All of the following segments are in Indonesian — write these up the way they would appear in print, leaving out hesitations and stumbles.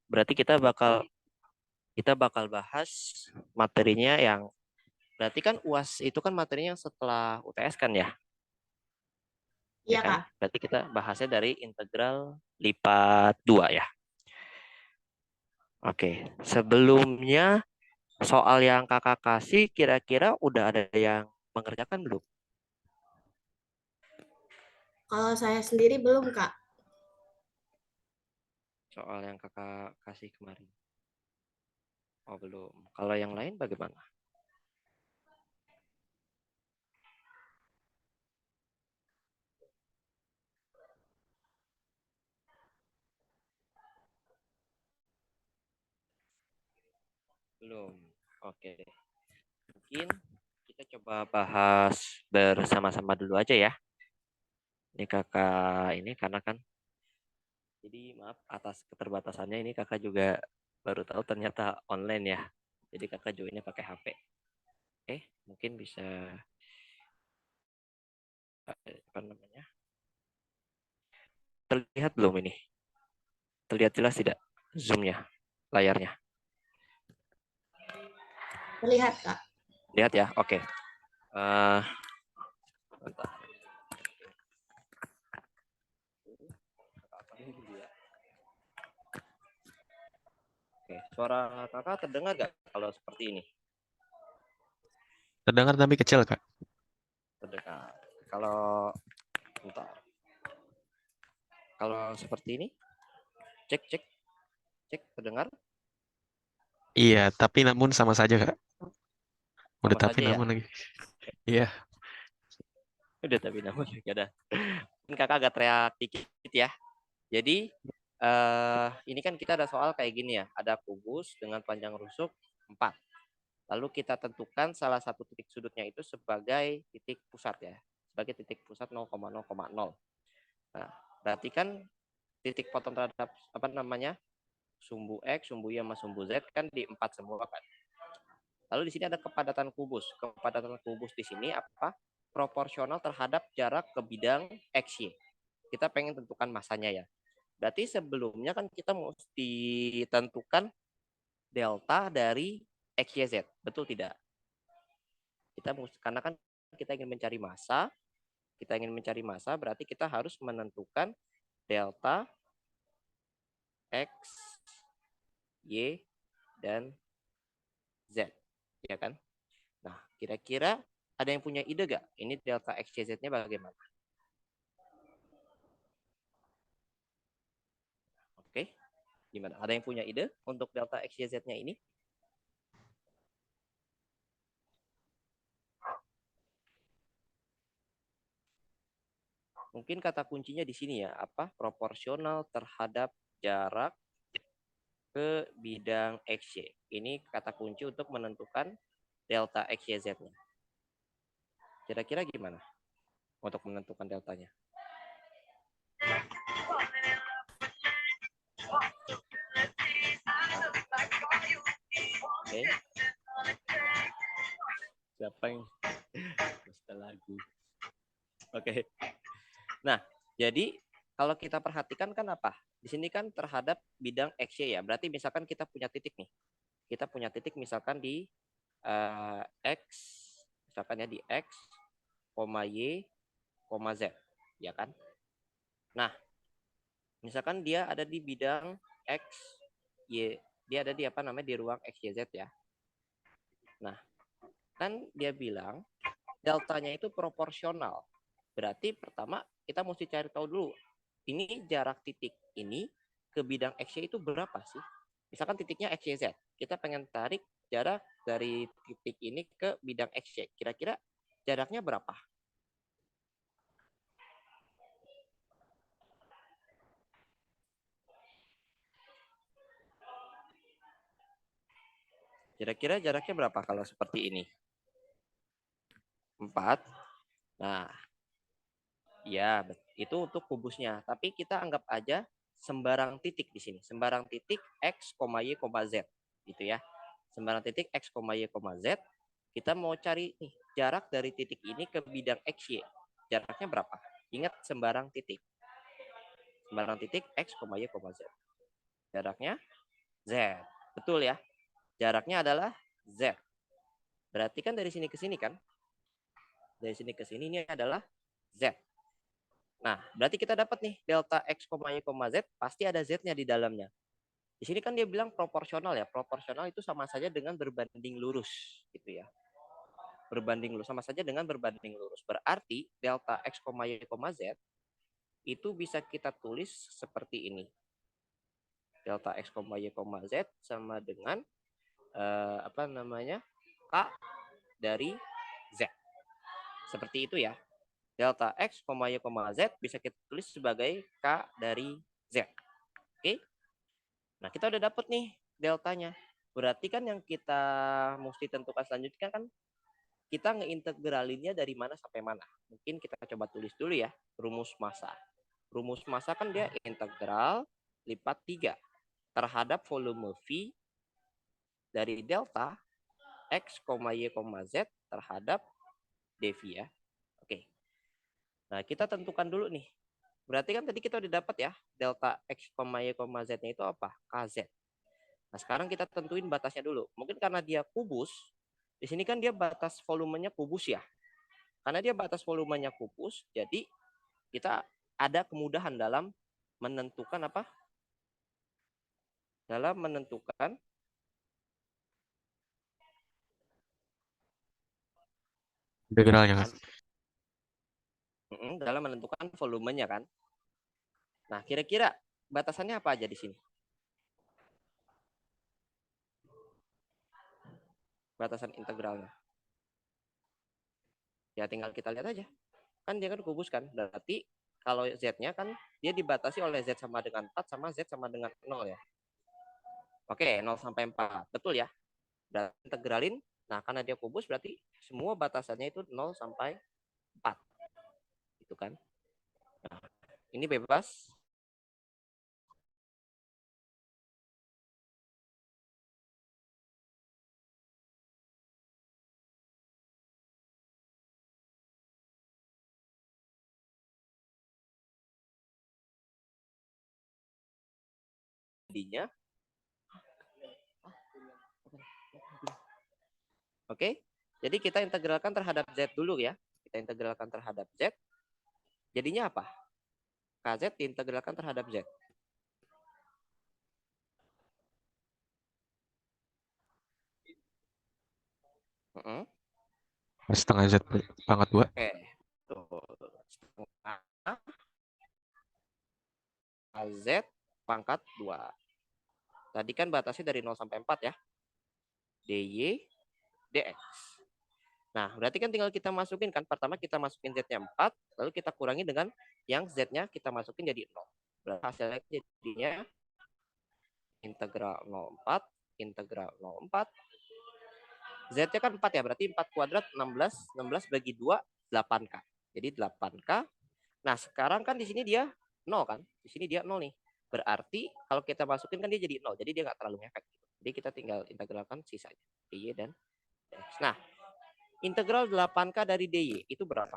Berarti kita bakal bahas materinya yang berarti kan UAS itu kan materinya setelah UTS kan ya? Ya Iya, kan? Kak. Berarti kita bahasnya dari integral lipat 2 ya. Oke, sebelumnya soal yang kakak kasih kira-kira udah ada yang mengerjakan belum? Kalau saya sendiri belum, Kak. Soal yang kakak kasih kemarin. Oh belum. Kalau yang lain bagaimana? Belum. Oke. Mungkin kita coba bahas bersama-sama dulu aja ya. Ini kakak ini karena kan jadi maaf atas keterbatasannya ini kakak juga baru tahu ternyata online ya. Jadi kakak joinnya pakai HP. Mungkin bisa apa namanya? Terlihat belum ini? Terlihat jelas tidak zoomnya, layarnya? Terlihat, Kak. Lihat ya, oke. Eh, bentar. Oke, suara kakak terdengar nggak kalau seperti ini? Terdengar tapi kecil, Kak. Terdengar. Kalau bentar. Kalau seperti ini, cek cek cek terdengar Iya, tapi namun sama saja, Kak. Udah sama tapi saja ya. namun lagi. Iya. Udah tapi namun ya udah. Mungkin kakak agak teriak dikit ya. Jadi ini kan kita ada soal kayak gini ya. Ada kubus dengan panjang rusuk 4. Lalu kita tentukan salah satu titik sudutnya itu sebagai titik pusat ya. Sebagai titik pusat 0,0,0. Nah, berarti kan titik potong terhadap apa namanya? Sumbu X, sumbu Y sama sumbu Z kan di 4 semua kan. Lalu di sini ada kepadatan kubus. Kepadatan kubus di sini apa? Proporsional terhadap jarak ke bidang XY. Kita pengen tentukan masanya ya. Berarti sebelumnya kan kita mesti tentukan delta dari XYZ. Betul tidak? Karena kan kita ingin mencari massa, berarti kita harus menentukan delta X, Y, dan Z. Ya kan? Nah, kira-kira ada yang punya ide gak? Ini delta XYZ-nya bagaimana? Oke, gimana? Ada yang punya ide untuk delta XYZ-nya ini? Mungkin kata kuncinya di sini ya, apa? Proporsional terhadap jarak ke bidang XY. Ini kata kunci untuk menentukan delta XYZ-nya. Kira-kira gimana untuk menentukan deltanya? Oke. Siapa yang lagu? Oke. Nah, jadi kalau kita perhatikan kan apa? Di sini kan terhadap bidang XY ya. Berarti misalkan kita punya titik nih. Kita punya titik misalkan di X, misalkan ya di X, Y, Z, ya kan? Nah, misalkan dia ada di bidang X, Y, dia ada di apa namanya di ruang X, Y, Z ya. Nah, kan dia bilang deltanya itu proporsional. Berarti pertama kita mesti cari tahu dulu ini jarak titik ini ke bidang XY itu berapa sih? Misalkan titiknya XYZ, kita pengen tarik jarak dari titik ini ke bidang XY. Kira-kira jaraknya berapa? Kira-kira jaraknya berapa kalau seperti ini? 4. Nah, ya itu untuk kubusnya. Tapi kita anggap aja sembarang titik di sini. Sembarang titik X, Y, Z. Gitu ya. Sembarang titik X, Y, Z. Kita mau cari nih jarak dari titik ini ke bidang XY. Jaraknya berapa? Ingat sembarang titik. Sembarang titik X, Y, Z. Jaraknya Z. Betul ya? Jaraknya adalah Z. Berarti kan dari sini ke sini kan? Dari sini ke sini ini adalah Z. Nah, berarti kita dapat nih delta X, Y, Z pasti ada Z-nya di dalamnya. Di sini kan dia bilang proporsional ya. Proporsional itu sama saja dengan berbanding lurus gitu ya. Berbanding lurus sama saja dengan berbanding lurus. Berarti delta X, Y, Z itu bisa kita tulis seperti ini. Delta X, Y, Z sama dengan apa namanya? K dari Z. Seperti itu ya. Delta X, Y, Z bisa kita tulis sebagai K dari Z. Oke. Nah, kita udah dapet nih deltanya. Berarti kan yang kita mesti tentukan selanjutnya kan kita ngeintegralinnya dari mana sampai mana. Mungkin kita coba tulis dulu ya, rumus massa. Rumus massa kan dia integral lipat 3 terhadap volume V dari delta X, Y, Z terhadap dV ya. Oke. Nah, kita tentukan dulu nih. Berarti kan tadi kita udah dapat ya, delta X, Y, Z-nya itu apa? KZ. Nah, sekarang kita tentuin batasnya dulu. Mungkin karena dia kubus, di sini kan dia batas volumenya kubus ya. Karena dia batas volumenya kubus, jadi kita ada kemudahan dalam menentukan apa? Dalam menentukan Integralnya kan. dalam menentukan volumenya kan. Nah, kira-kira batasannya apa aja di sini? Batasan integralnya. Ya tinggal kita lihat aja. Kan dia kan kubus kan. Berarti kalau Z-nya kan dia dibatasi oleh Z sama dengan 4 sama Z sama dengan 0 ya. Oke, 0 sampai 4. Betul ya? Berarti integralin. Nah, karena dia kubus berarti semua batasannya itu 0 sampai 4. Gitu kan. Nah, ini bebas. Jadinya. Oke. Jadi kita integralkan terhadap Z dulu ya. Kita integralkan terhadap Z. Jadinya apa? KZ diintegralkan terhadap Z. Setengah Z pangkat 2. Oke. Tuh. Setengah KZ pangkat 2. Tadi kan batasnya dari 0 sampai 4 ya. DY DX. Nah, berarti kan tinggal kita masukin kan. Pertama kita masukin Z-nya 4, lalu kita kurangi dengan yang Z-nya kita masukin jadi 0. Berarti hasilnya jadinya integral 04, integral 04. Z-nya kan 4 ya, berarti 4 kuadrat 16, 16 bagi 2, 8K. Jadi 8K. Nah, sekarang kan di sini dia 0 kan. Di sini dia 0 nih. Berarti kalau kita masukin kan dia jadi 0. Jadi dia nggak terlalu ngefek. Jadi kita tinggal integralkan sisanya. DY dan DX. Nah, integral 8K dari DY itu berapa?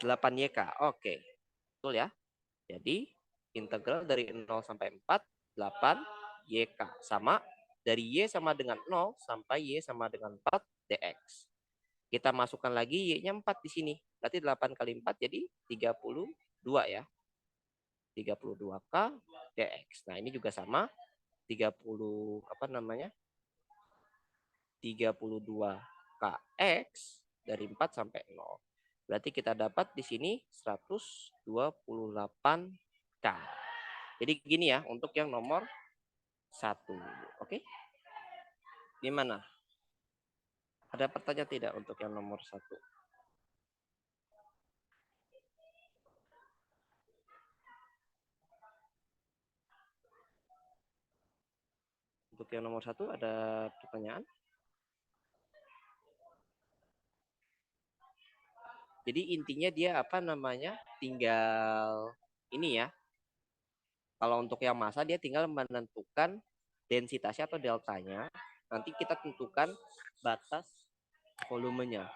8YK. Oke. Betul ya. Jadi integral dari 0 sampai 4, 8YK. Sama dari Y sama dengan 0 sampai Y sama dengan 4 DX. Kita masukkan lagi Y-nya 4 di sini. Berarti 8 kali 4 jadi 32 ya. 32K DX. Nah, ini juga sama. 30 apa namanya? 32KX dari 4 sampai 0. Berarti kita dapat di sini 128K. Jadi gini ya untuk yang nomor 1. Oke? Gimana? Ada pertanyaan tidak untuk yang nomor 1? Untuk yang nomor 1 ada pertanyaan? Jadi intinya dia apa namanya? Tinggal ini ya. Kalau untuk yang massa dia tinggal menentukan densitasnya atau deltanya. Nanti kita tentukan batas volumenya.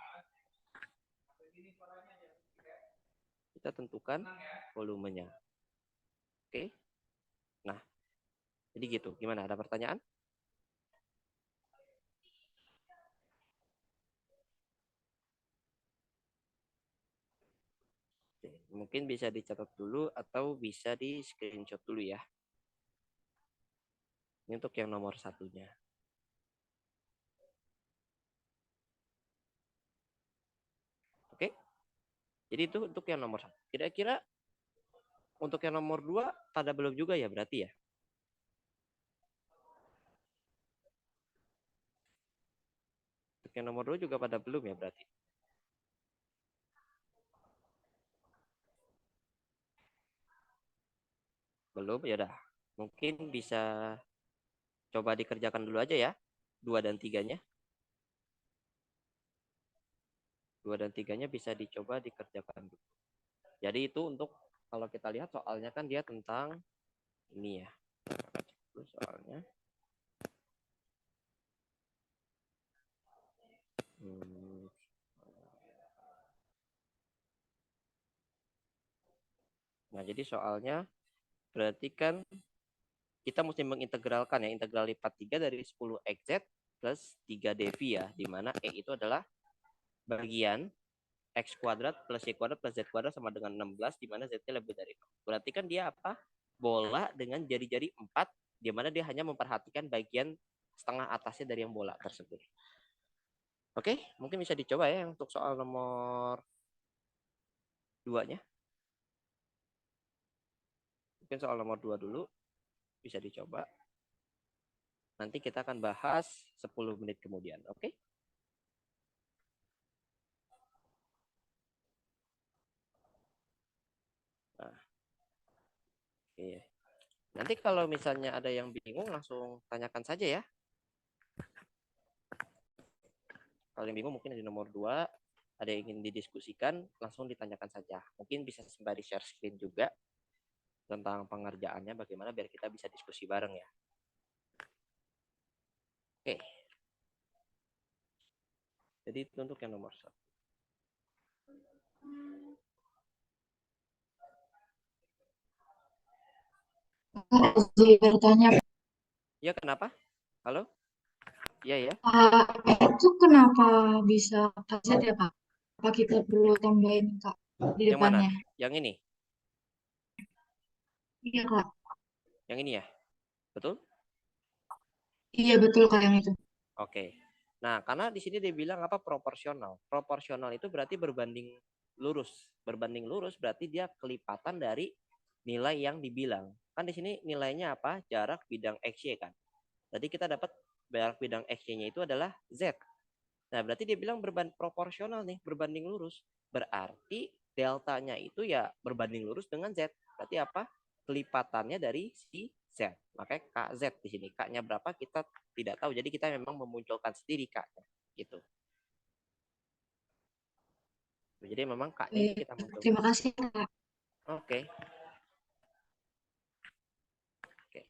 Kita tentukan volumenya. Oke. Nah, jadi gitu. Gimana? Ada pertanyaan? Oke, mungkin bisa dicatat dulu atau bisa di screenshot dulu ya. Ini untuk yang nomor satunya. Oke. Jadi itu untuk yang nomor satu. Kira-kira untuk yang nomor dua pada belum juga ya berarti ya? Untuk yang nomor dua juga pada belum ya berarti? Belum ya dah. Mungkin bisa coba dikerjakan dulu aja ya. 2 dan 3-nya. 2 dan 3-nya bisa dicoba dikerjakan dulu. Jadi itu untuk kalau kita lihat soalnya kan dia tentang ini ya. Terus soalnya. Nah, jadi soalnya berarti kan kita mesti mengintegralkan ya, integral lipat 3 dari 10xz plus 3dv ya, di mana E itu adalah bagian x kuadrat plus y kuadrat plus z kuadrat sama dengan 16, di mana z-nya lebih dari 0. Berarti kan dia apa? Bola dengan jari-jari 4, di mana dia hanya memperhatikan bagian setengah atasnya dari yang bola tersebut. Oke, mungkin bisa dicoba ya untuk soal nomor 2-nya. Mungkin soal nomor 2 dulu bisa dicoba. Nanti kita akan bahas 10 menit kemudian, oke? Nah, oke. Nanti kalau misalnya ada yang bingung langsung tanyakan saja ya. Kalau yang bingung mungkin di nomor 2 ada yang ingin didiskusikan, langsung ditanyakan saja. Mungkin bisa sembari share screen juga tentang pengerjaannya bagaimana biar kita bisa diskusi bareng ya. Oke. Jadi itu untuk yang nomor 1. Jadi bertanya, Ya, kenapa? Halo? Iya ya. itu kenapa bisa kaset ya Kak? Apa kita perlu tambahin Kak di Yang mana? depannya? Yang ini? Iya Kak. Yang ini ya? Betul? Iya betul Kak yang itu. Oke. Nah, karena di sini dia bilang apa proporsional. Proporsional itu berarti berbanding lurus. Berbanding lurus berarti dia kelipatan dari nilai yang dibilang. Kan di sini nilainya apa? Jarak bidang XY kan. Tadi kita dapat jarak bidang XY-nya itu adalah Z. Nah, berarti dia bilang berbanding proporsional nih, berbanding lurus. Berarti deltanya itu ya berbanding lurus dengan Z. Berarti apa? Kelipatannya dari si Z. Makanya KZ di sini. K-nya berapa kita tidak tahu. Jadi kita memang memunculkan sendiri K-nya. Gitu. Jadi memang K-nya ini kita munculkan. Terima kasih Kak. Oke. Oke.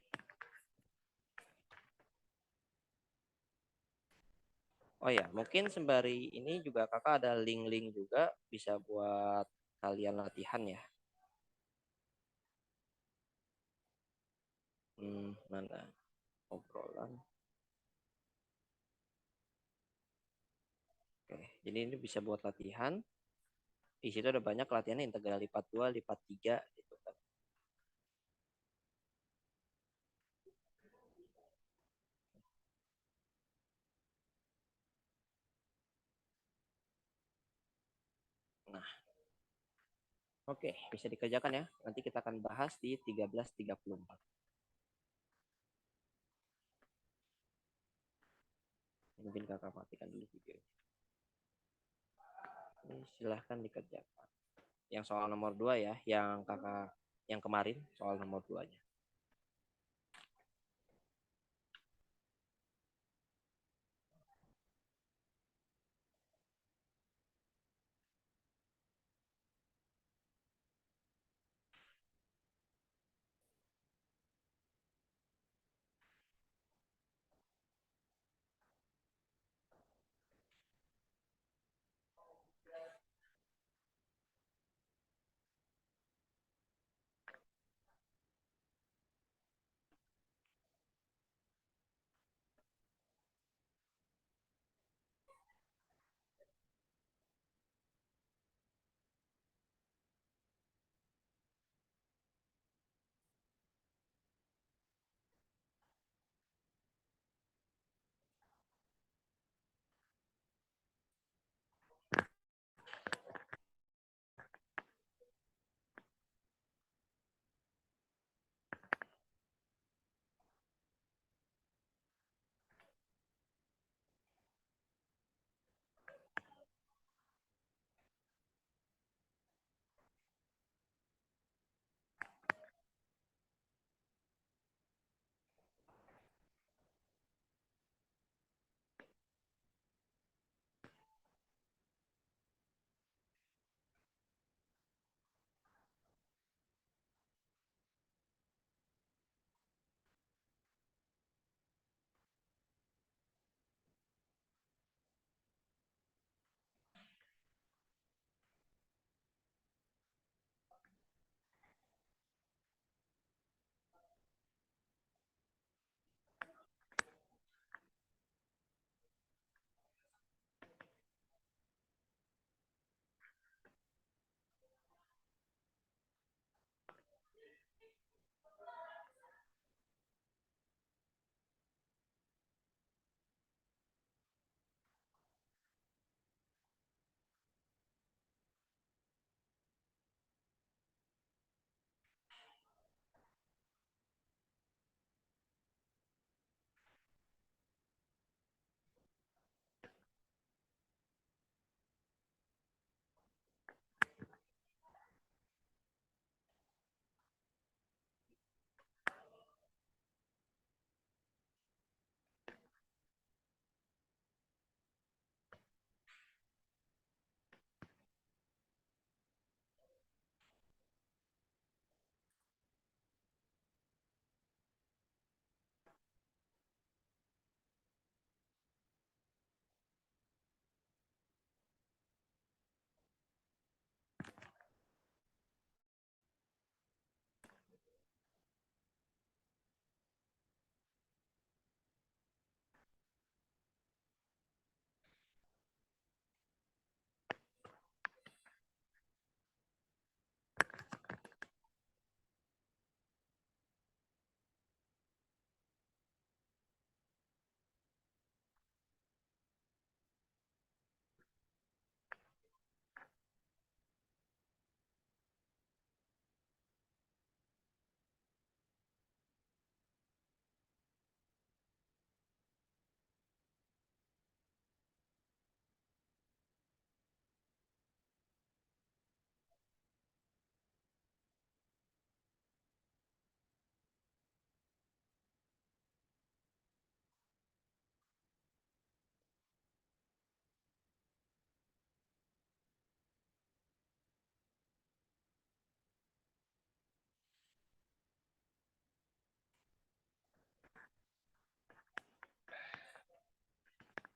Oh ya, mungkin sembari ini juga kakak ada link-link juga bisa buat kalian latihan ya. Mana obrolan. Oke, jadi ini bisa buat latihan. Di situ ada banyak latihannya integral lipat 2, lipat 3 gitu kan. Nah, oke, bisa dikerjakan ya. Nanti kita akan bahas di 13.34. Mungkin kakak matikan dulu video. Ini silahkan dikerjakan. Yang soal nomor 2 ya, yang kakak yang kemarin soal nomor 2-nya.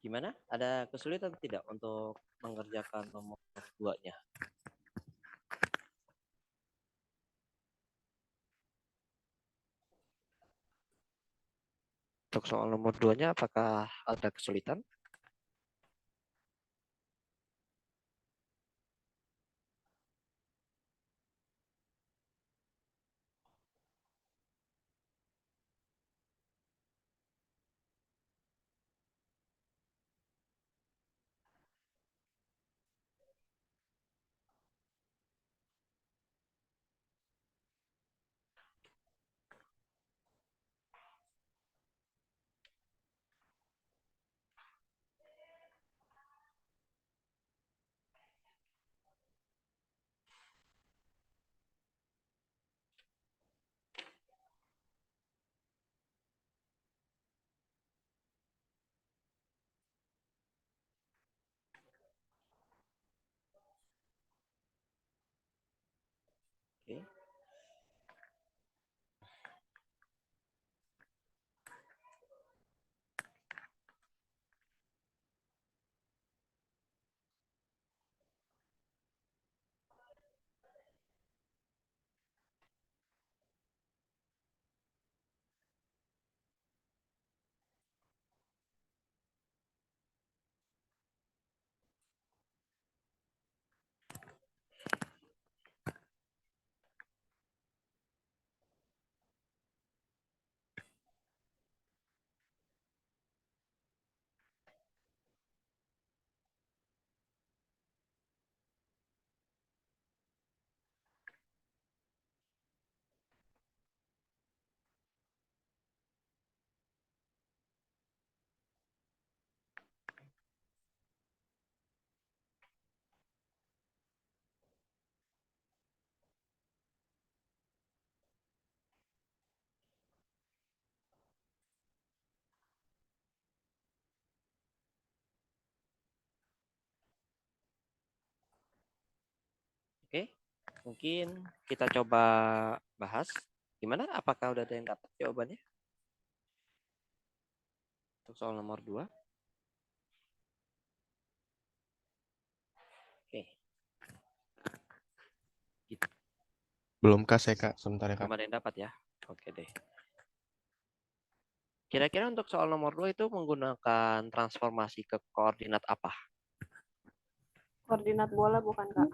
Gimana? Ada kesulitan tidak untuk mengerjakan nomor 2-nya? Untuk soal nomor 2-nya apakah ada kesulitan? Oke. Oke. Mungkin kita coba bahas. Gimana? Apakah udah ada yang dapat jawabannya? Untuk soal nomor 2. Oke. Belum Kak, saya Kak. Sebentar ya Kak. Belum ada yang dapat ya. Oke deh. Kira-kira untuk soal nomor 2 itu menggunakan transformasi ke koordinat apa? Koordinat bola bukan, Kak?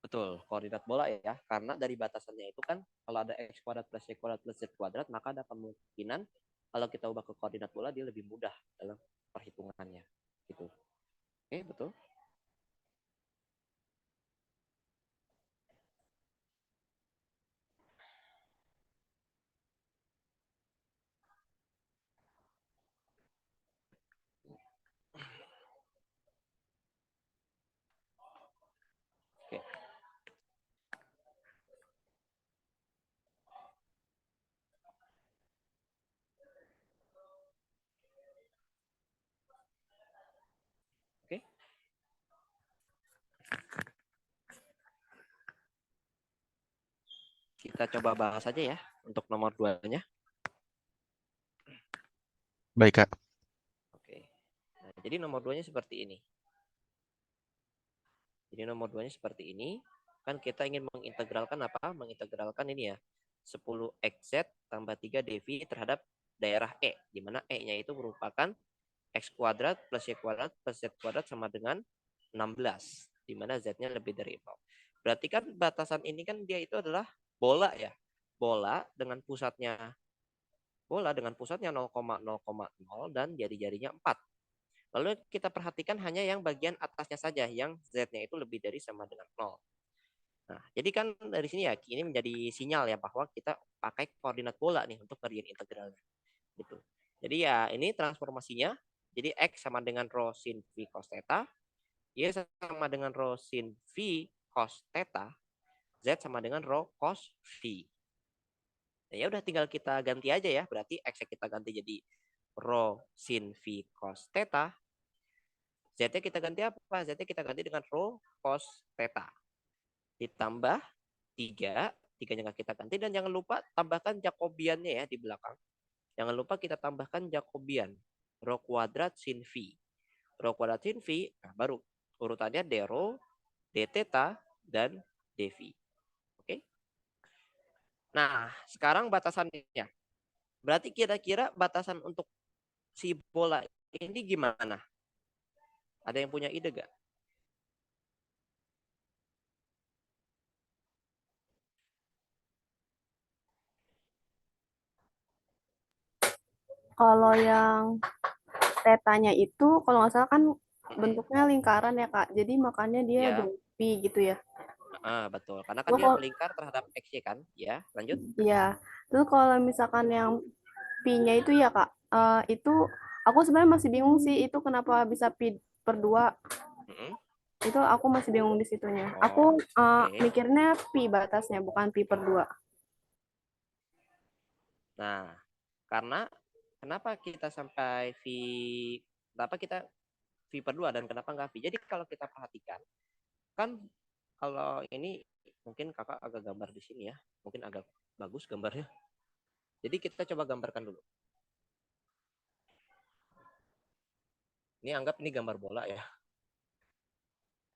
Betul, koordinat bola ya. Karena dari batasannya itu kan kalau ada x kuadrat plus y kuadrat plus z kuadrat, maka ada kemungkinan kalau kita ubah ke koordinat bola dia lebih mudah dalam perhitungannya. Gitu. Oke, betul. Oke. Oke. Kita coba bahas aja ya untuk nomor 2-nya. Baik Kak. Oke. Nah, jadi nomor 2-nya seperti ini. Jadi nomor 2-nya seperti ini. Kan kita ingin mengintegralkan apa? Mengintegralkan ini ya. 10xz tambah 3 dv terhadap daerah E. Di mana E-nya itu merupakan x kuadrat plus y kuadrat plus z kuadrat sama dengan 16. Di mana z-nya lebih dari 0. Berarti kan batasan ini kan dia itu adalah bola ya. Bola dengan pusatnya 0,0,0 dan jari-jarinya 4. Lalu kita perhatikan hanya yang bagian atasnya saja, yang z-nya itu lebih dari sama dengan 0. Nah, jadi kan dari sini ya, ini menjadi sinyal ya bahwa kita pakai koordinat bola nih untuk ngerjain integralnya. Gitu. Jadi ya ini transformasinya. Jadi x sama dengan rho sin v cos theta, y sama dengan rho sin v cos theta, z sama dengan rho cos v. Nah, ya udah tinggal kita ganti aja ya. Berarti x kita ganti jadi rho sin v cos theta. Z-nya kita ganti apa? Z-nya kita ganti dengan rho cos theta. Ditambah 3, 3-nya kita ganti. Dan jangan lupa tambahkan Jacobiannya ya di belakang. Jangan lupa kita tambahkan Jacobian. Rho kuadrat sin V. Rho kuadrat sin V, nah baru urutannya d rho, d theta, dan dV. Oke. Nah, sekarang batasannya. Berarti kira-kira batasan untuk si bola ini gimana? Ada yang punya ide gak? Kalau yang tetanya itu kalau nggak salah kan Mm-mm. bentuknya lingkaran ya Kak. Jadi makanya dia Ya, pi gitu ya. betul. Karena kan Terus dia kalau melingkar terhadap X-nya kan. Ya, lanjut. ya, terus kalau misalkan yang pi-nya itu ya Kak, itu aku sebenarnya masih bingung sih itu kenapa bisa pi per 2. Mm-mm. Itu aku masih bingung di situnya. Aku Oh, oke. mikirnya pi batasnya bukan pi per 2. Nah, karena kenapa kita sampai kenapa kita V per 2 dan kenapa nggak V? Jadi kalau kita perhatikan, kan kalau ini mungkin kakak agak gambar di sini ya. Mungkin agak bagus gambarnya. Jadi kita coba gambarkan dulu. Ini anggap ini gambar bola ya.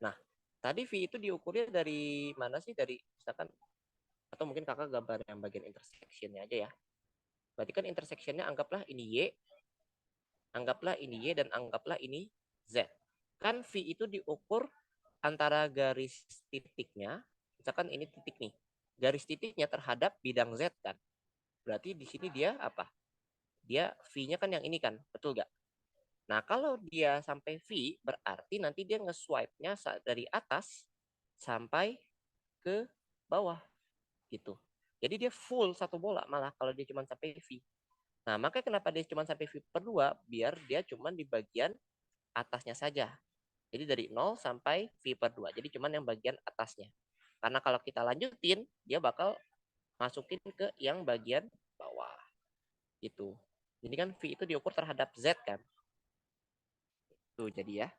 Nah, tadi V itu diukurnya dari mana sih? Dari misalkan, atau mungkin kakak gambar yang bagian intersection-nya aja ya. Berarti kan intersection-nya anggaplah ini Y, anggaplah ini Y, dan anggaplah ini Z. Kan V itu diukur antara garis titiknya, misalkan ini titik nih, garis titiknya terhadap bidang Z kan. Berarti di sini dia apa? Dia V-nya kan yang ini kan, betul gak? Nah, kalau dia sampai V, berarti nanti dia nge-swipe-nya dari atas sampai ke bawah gitu. Jadi dia full satu bola malah kalau dia cuma sampai V. Nah, makanya kenapa dia cuma sampai V per 2, biar dia cuma di bagian atasnya saja. Jadi dari 0 sampai V per 2. Jadi cuma yang bagian atasnya. Karena kalau kita lanjutin, dia bakal masukin ke yang bagian bawah. Gitu. Jadi kan V itu diukur terhadap Z kan. Tuh jadi ya.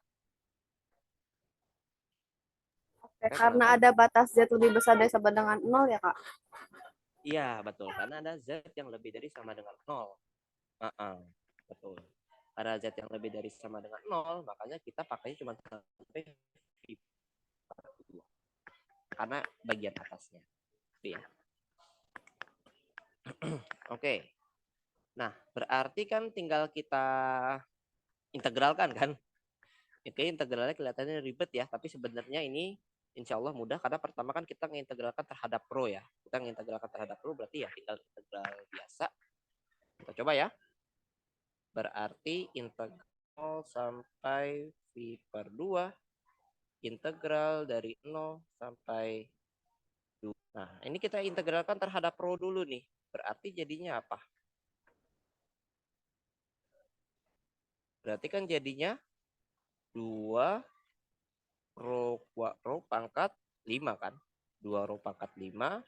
Oke, Oke, karena penonton. ada batas Z lebih besar dari sama dengan 0 ya Kak. Iya, betul. Karena ada Z yang lebih dari sama dengan 0. Betul. Karena Z yang lebih dari sama dengan 0, makanya kita pakainya cuma sampai V per 2. Karena bagian atasnya. Ya. Oke. Nah, berarti kan tinggal kita integralkan kan. Oke, integralnya kelihatannya ribet ya, tapi sebenarnya ini insya Allah mudah karena pertama kan kita mengintegralkan terhadap rho ya. Kita mengintegralkan terhadap rho berarti ya tinggal integral biasa. Kita coba ya. Berarti integral sampai V per 2, integral dari 0 sampai 2. Nah, ini kita integralkan terhadap rho dulu nih. Berarti jadinya apa? Berarti kan jadinya 2 rho pangkat 5 kan? 2 rho pangkat 5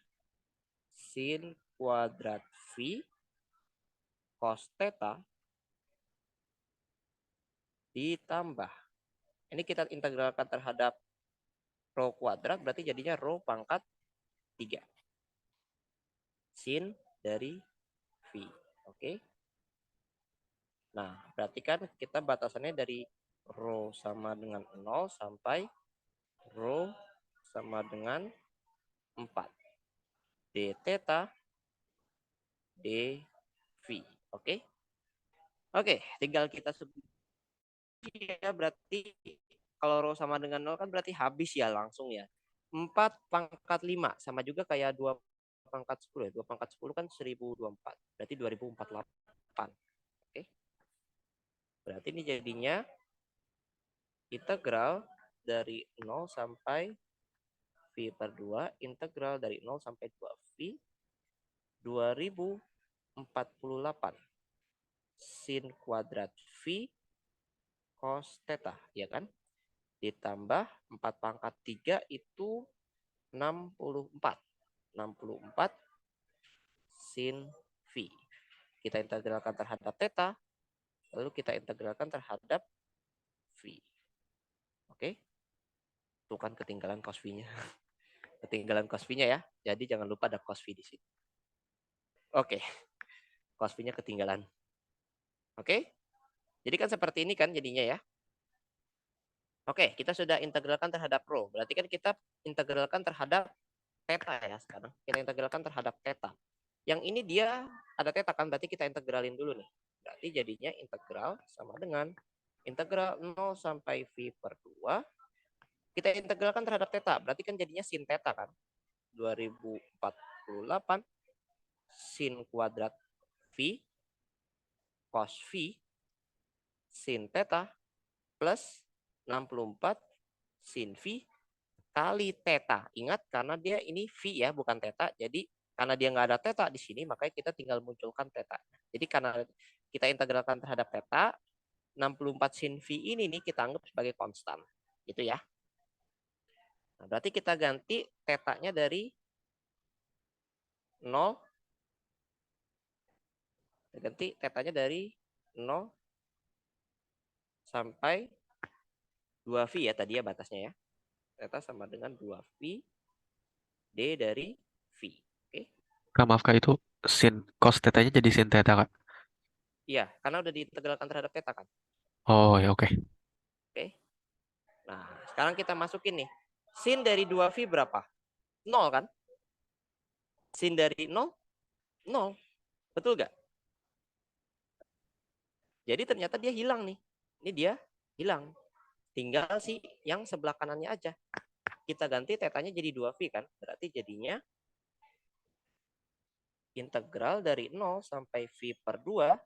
sin kuadrat V cos theta ditambah. Ini kita integralkan terhadap rho kuadrat berarti jadinya rho pangkat 3 sin dari V. Oke. Nah, berarti kan kita batasannya dari rho sama dengan 0 sampai rho sama dengan 4. D theta dV. Oke. Oke, tinggal kita sebut ya, berarti kalau rho sama dengan 0 kan berarti habis ya langsung ya. 4 pangkat 5 sama juga kayak 2 pangkat 10 ya. 2 pangkat 10 kan 1024. Berarti 2048. Oke. Berarti ini jadinya integral dari 0 sampai V per 2, integral dari 0 sampai 2V 2048 sin kuadrat V cos theta, ya kan? Ditambah 4 pangkat 3 itu 64. 64 sin V. Kita integralkan terhadap theta, lalu kita integralkan terhadap V. Oke? Tuh kan ketinggalan cos V-nya. Ketinggalan cos V-nya ya. Jadi jangan lupa ada cos V di sini. Oke. Cos V-nya ketinggalan. Oke? Jadi kan seperti ini kan jadinya ya. Oke, kita sudah integralkan terhadap rho. Berarti kan kita integralkan terhadap theta ya sekarang. Kita integralkan terhadap theta. Yang ini dia ada theta kan, berarti kita integralin dulu nih. Berarti jadinya integral sama dengan integral 0 sampai V per 2. Kita integralkan terhadap theta. Berarti kan jadinya sin theta kan. 2048 sin kuadrat V cos V sin theta plus 64 sin V kali theta. Ingat karena dia ini V ya, bukan theta. Jadi karena dia nggak ada theta di sini, makanya kita tinggal munculkan theta. Jadi karena kita integralkan terhadap theta, 64 sin V ini nih kita anggap sebagai konstan. Gitu ya. Nah, berarti kita ganti theta-nya dari 0. Kita ganti theta-nya dari 0 sampai 2V ya tadi ya batasnya ya. Theta sama dengan 2V D dari V. Oke. Kak, maaf Kak, itu sin cos theta-nya jadi sin theta, Kak. Iya, karena udah diintegralkan terhadap theta kan. Oh, ya oke. Oke. Nah, sekarang kita masukin nih. Sin dari 2V berapa? 0 kan? Sin dari 0? 0. Betul nggak? Jadi ternyata dia hilang nih. Ini dia hilang. Tinggal sih yang sebelah kanannya aja. Kita ganti tetanya jadi 2V kan. Berarti jadinya integral dari 0 sampai V per 2.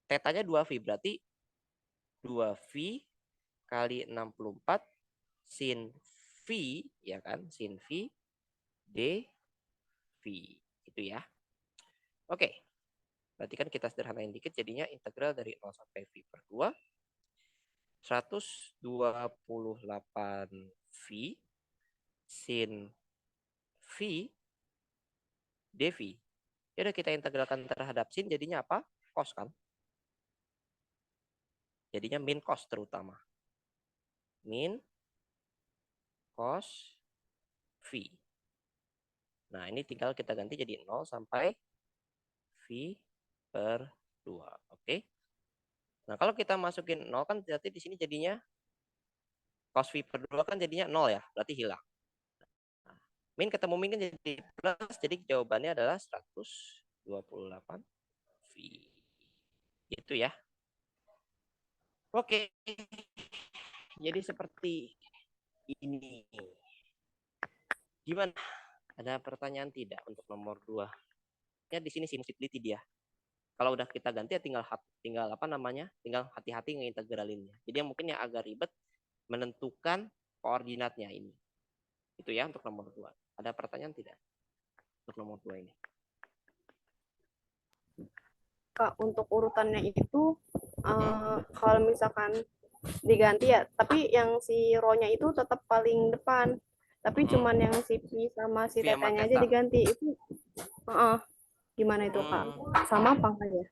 Tetanya 2V. Berarti 2V kali 64 sin V. Ya kan? Sin V dV. Gitu ya. Oke. Berarti kan kita sederhanain dikit. Jadinya integral dari 0 sampai V per 2. 128V sin V dV. Ya udah kita integralkan terhadap sin jadinya apa? Cos kan? Jadinya min cos terutama. Min cos V. Nah, ini tinggal kita ganti jadi 0 sampai V per 2. Oke. Nah, kalau kita masukin 0 kan berarti di sini jadinya cos V per 2 kan jadinya 0 ya. Berarti hilang. Nah, min ketemu min kan jadi plus. Jadi jawabannya adalah 128 V. Gitu ya. Oke. Jadi seperti ini. Gimana? Ada pertanyaan tidak untuk nomor 2? Ya di sini sinusipility dia. Kalau udah kita ganti ya tinggal apa namanya? Tinggal hati-hati ngeintegralinnya. Jadi yang mungkin yang agak ribet menentukan koordinatnya ini. Itu ya untuk nomor 2. Ada pertanyaan tidak? Untuk nomor 2 ini. Kak, untuk urutannya itu kalau misalkan diganti ya, tapi yang si row-nya itu tetap paling depan. Tapi cuman yang si Pi sama si V sama tetanya aja theta. diganti. Itu gimana itu, Kak? Sama apa enggak ya?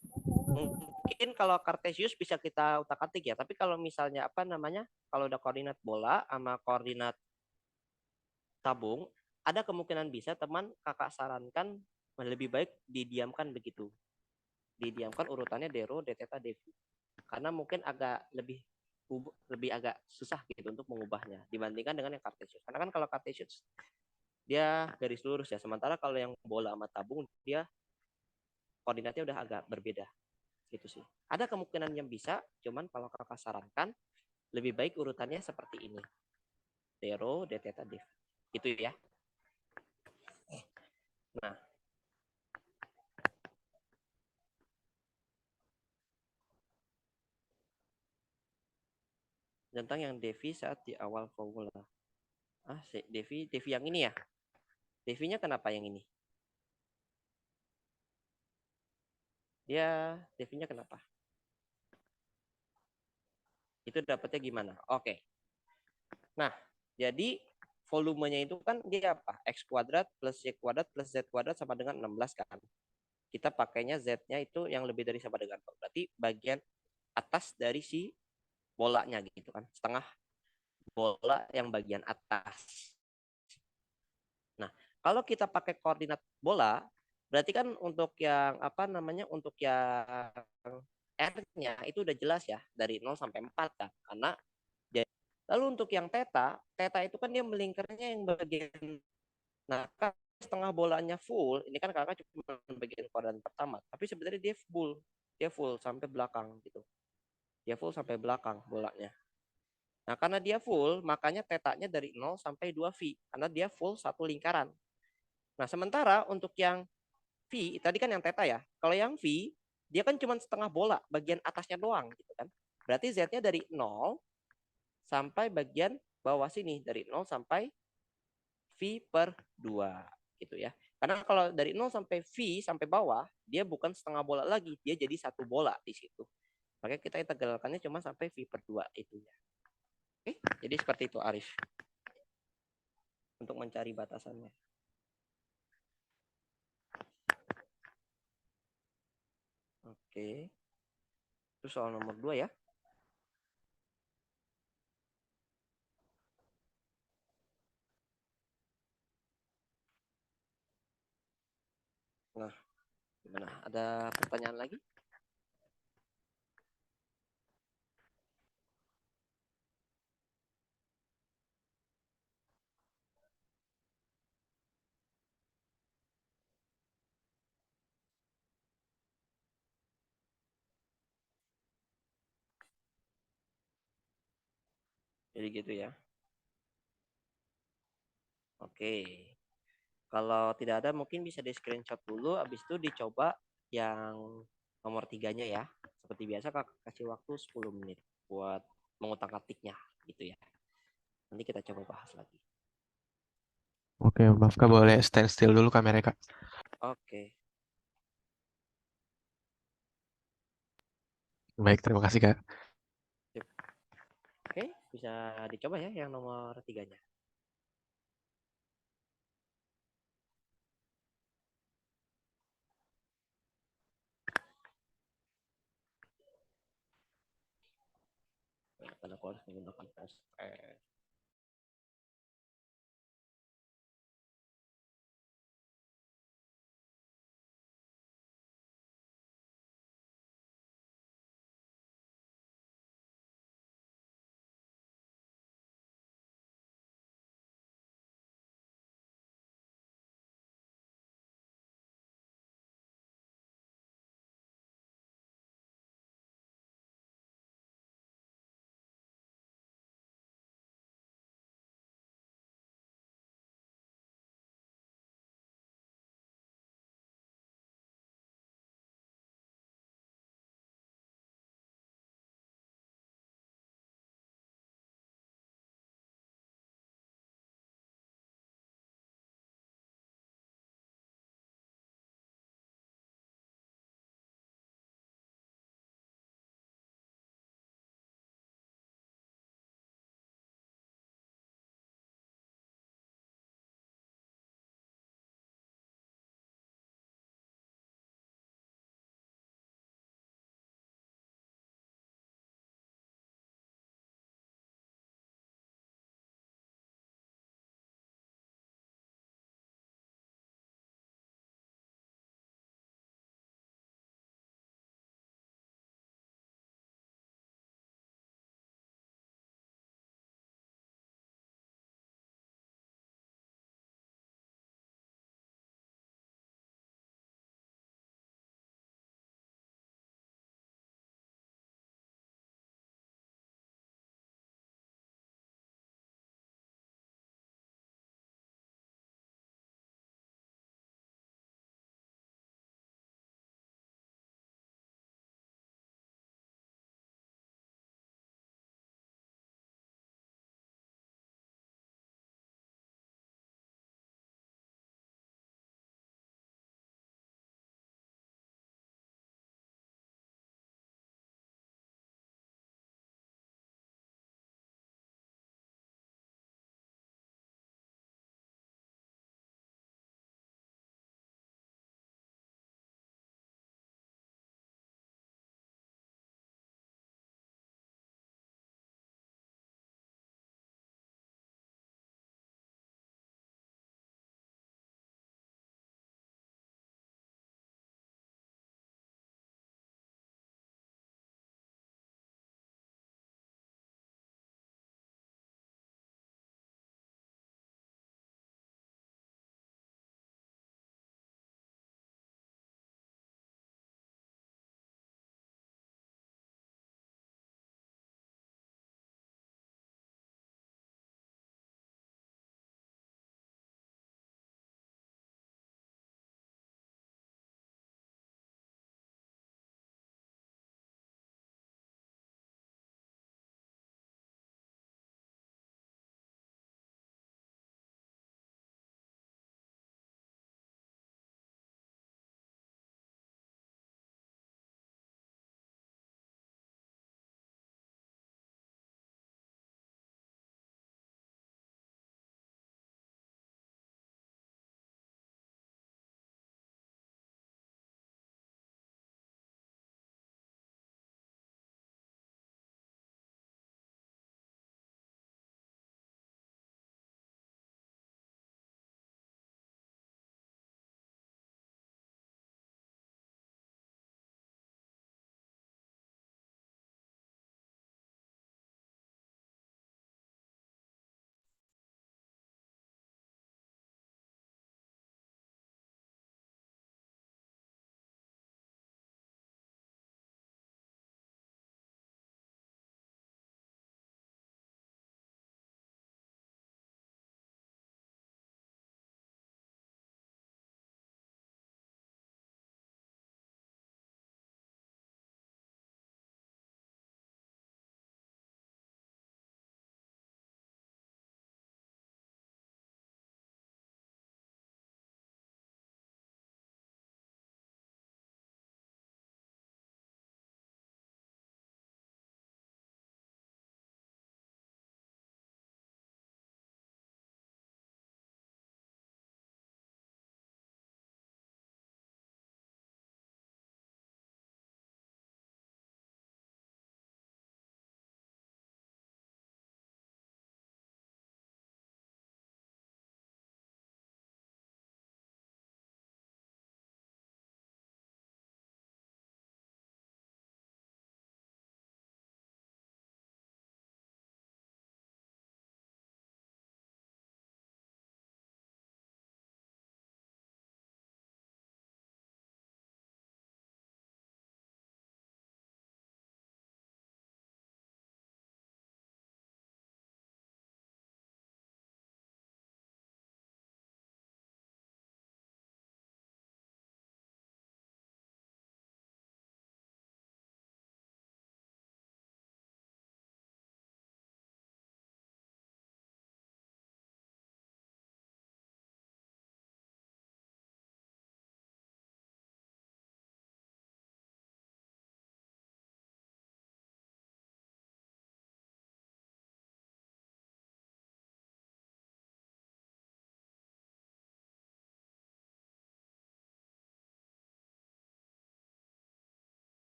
Mungkin kalau Cartesius bisa kita utak-atik ya, tapi kalau misalnya apa namanya? Kalau udah koordinat bola sama koordinat tabung, ada kemungkinan bisa teman kakak sarankan lebih baik didiamkan begitu. Didiamkan urutannya dρ, dθ, dv. Karena mungkin agak lebih agak susah gitu untuk mengubahnya dibandingkan dengan yang Cartesius. Karena kan kalau Cartesius dia garis lurus ya, sementara kalau yang bola sama tabung dia koordinatnya udah agak berbeda gitu sih. Ada kemungkinan yang bisa, cuman kalau kakak sarankan lebih baik urutannya seperti ini. dρ, dθ, dv. Gitu ya. Nah, tentang yang dv saat di awal formula. dv yang ini ya. dv-nya kenapa yang ini? Dia dv-nya kenapa? Itu dapatnya gimana? Oke. Nah, jadi volumenya itu kan dia apa? X kuadrat plus Y kuadrat plus Z kuadrat sama dengan 16 kan. Kita pakainya Z-nya itu yang lebih dari sama dengan 0. Berarti bagian atas dari si bolanya gitu kan. Setengah bola yang bagian atas. Nah, kalau kita pakai koordinat bola, berarti kan untuk yang apa namanya? Untuk yang R-nya itu udah jelas ya dari 0 sampai 4 kan. Karena lalu untuk yang theta, theta itu kan dia melingkarnya yang bagian, nah kan setengah bolanya full, ini kan kakak cuma bagian kuadran pertama, tapi sebenarnya dia full sampai belakang gitu. Dia full sampai belakang bolanya. Nah, karena dia full, makanya tetanya dari 0 sampai 2V. Karena dia full satu lingkaran. Nah, sementara untuk yang V, tadi kan yang teta ya. Kalau yang V, dia kan cuma setengah bola, bagian atasnya doang. Gitu kan. Berarti Z-nya dari 0 sampai bagian bawah sini. Dari 0 sampai V per 2. Gitu ya. Karena kalau dari 0 sampai V sampai bawah, dia bukan setengah bola lagi. Dia jadi satu bola di situ. Makanya kita integralkannya cuma sampai V per 2 itu ya. Oke, jadi seperti itu Arif. Untuk mencari batasannya. Oke. Itu soal nomor 2 ya. Nah, gimana? Ada pertanyaan lagi? Jadi gitu ya. Oke. Kalau tidak ada mungkin bisa di screenshot dulu, habis itu dicoba yang nomor 3-nya ya. Seperti biasa Kak kasih waktu 10 menit buat mengutak-atiknya gitu ya. Nanti kita coba bahas lagi. Oke, maaf Kak, boleh stand still dulu kameranya Kak. Oke. Baik, terima kasih Kak. Oke, bisa dicoba ya yang nomor 3-nya. Karena aku harus menggunakan proses.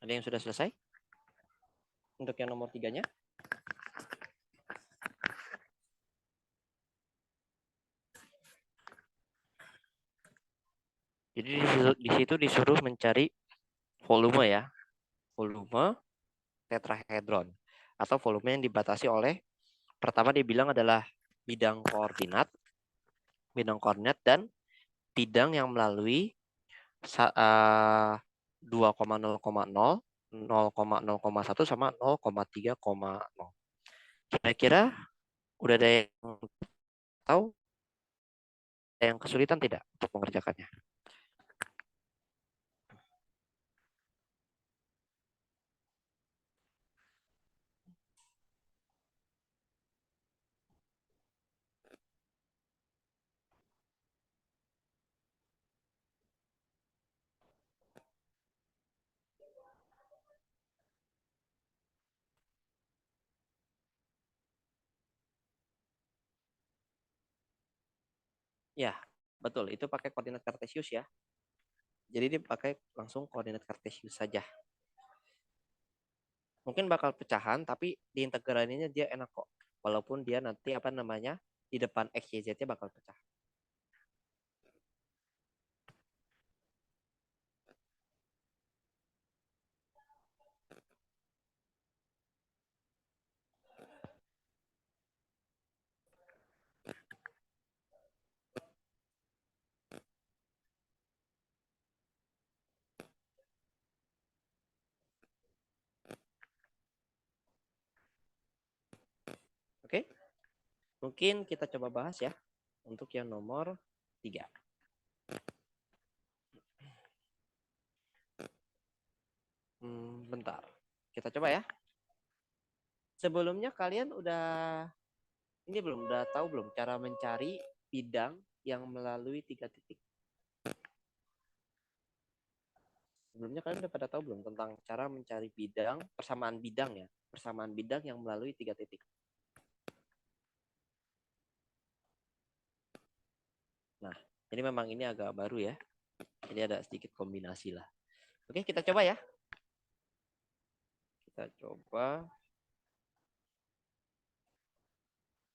Ada yang sudah selesai? Untuk yang nomor 3-nya? Jadi di situ disuruh mencari volume ya. Volume tetrahedron. Atau volume yang dibatasi oleh, pertama dibilang adalah bidang koordinat dan bidang yang melalui 2,0,0, 0,0,1 sama 0,3,0. Kira-kira udah ada yang tahu? Ada yang kesulitan tidak untuk mengerjakannya? Ya, betul. Itu pakai koordinat kartesius ya. Jadi dia pakai langsung koordinat kartesius saja. Mungkin bakal pecahan, tapi di integralnya dia enak kok. Walaupun dia nanti di depan X, Y, Z-nya bakal pecah. Oke? Mungkin kita coba bahas ya untuk yang nomor 3. Bentar. Kita coba ya. Sebelumnya kalian udah tahu belum cara mencari bidang yang melalui 3 titik? Sebelumnya kalian udah pada tahu belum tentang cara mencari persamaan bidang yang melalui 3 titik? Nah, jadi memang ini agak baru ya. Jadi ada sedikit kombinasi lah. Oke, kita coba ya. Kita coba.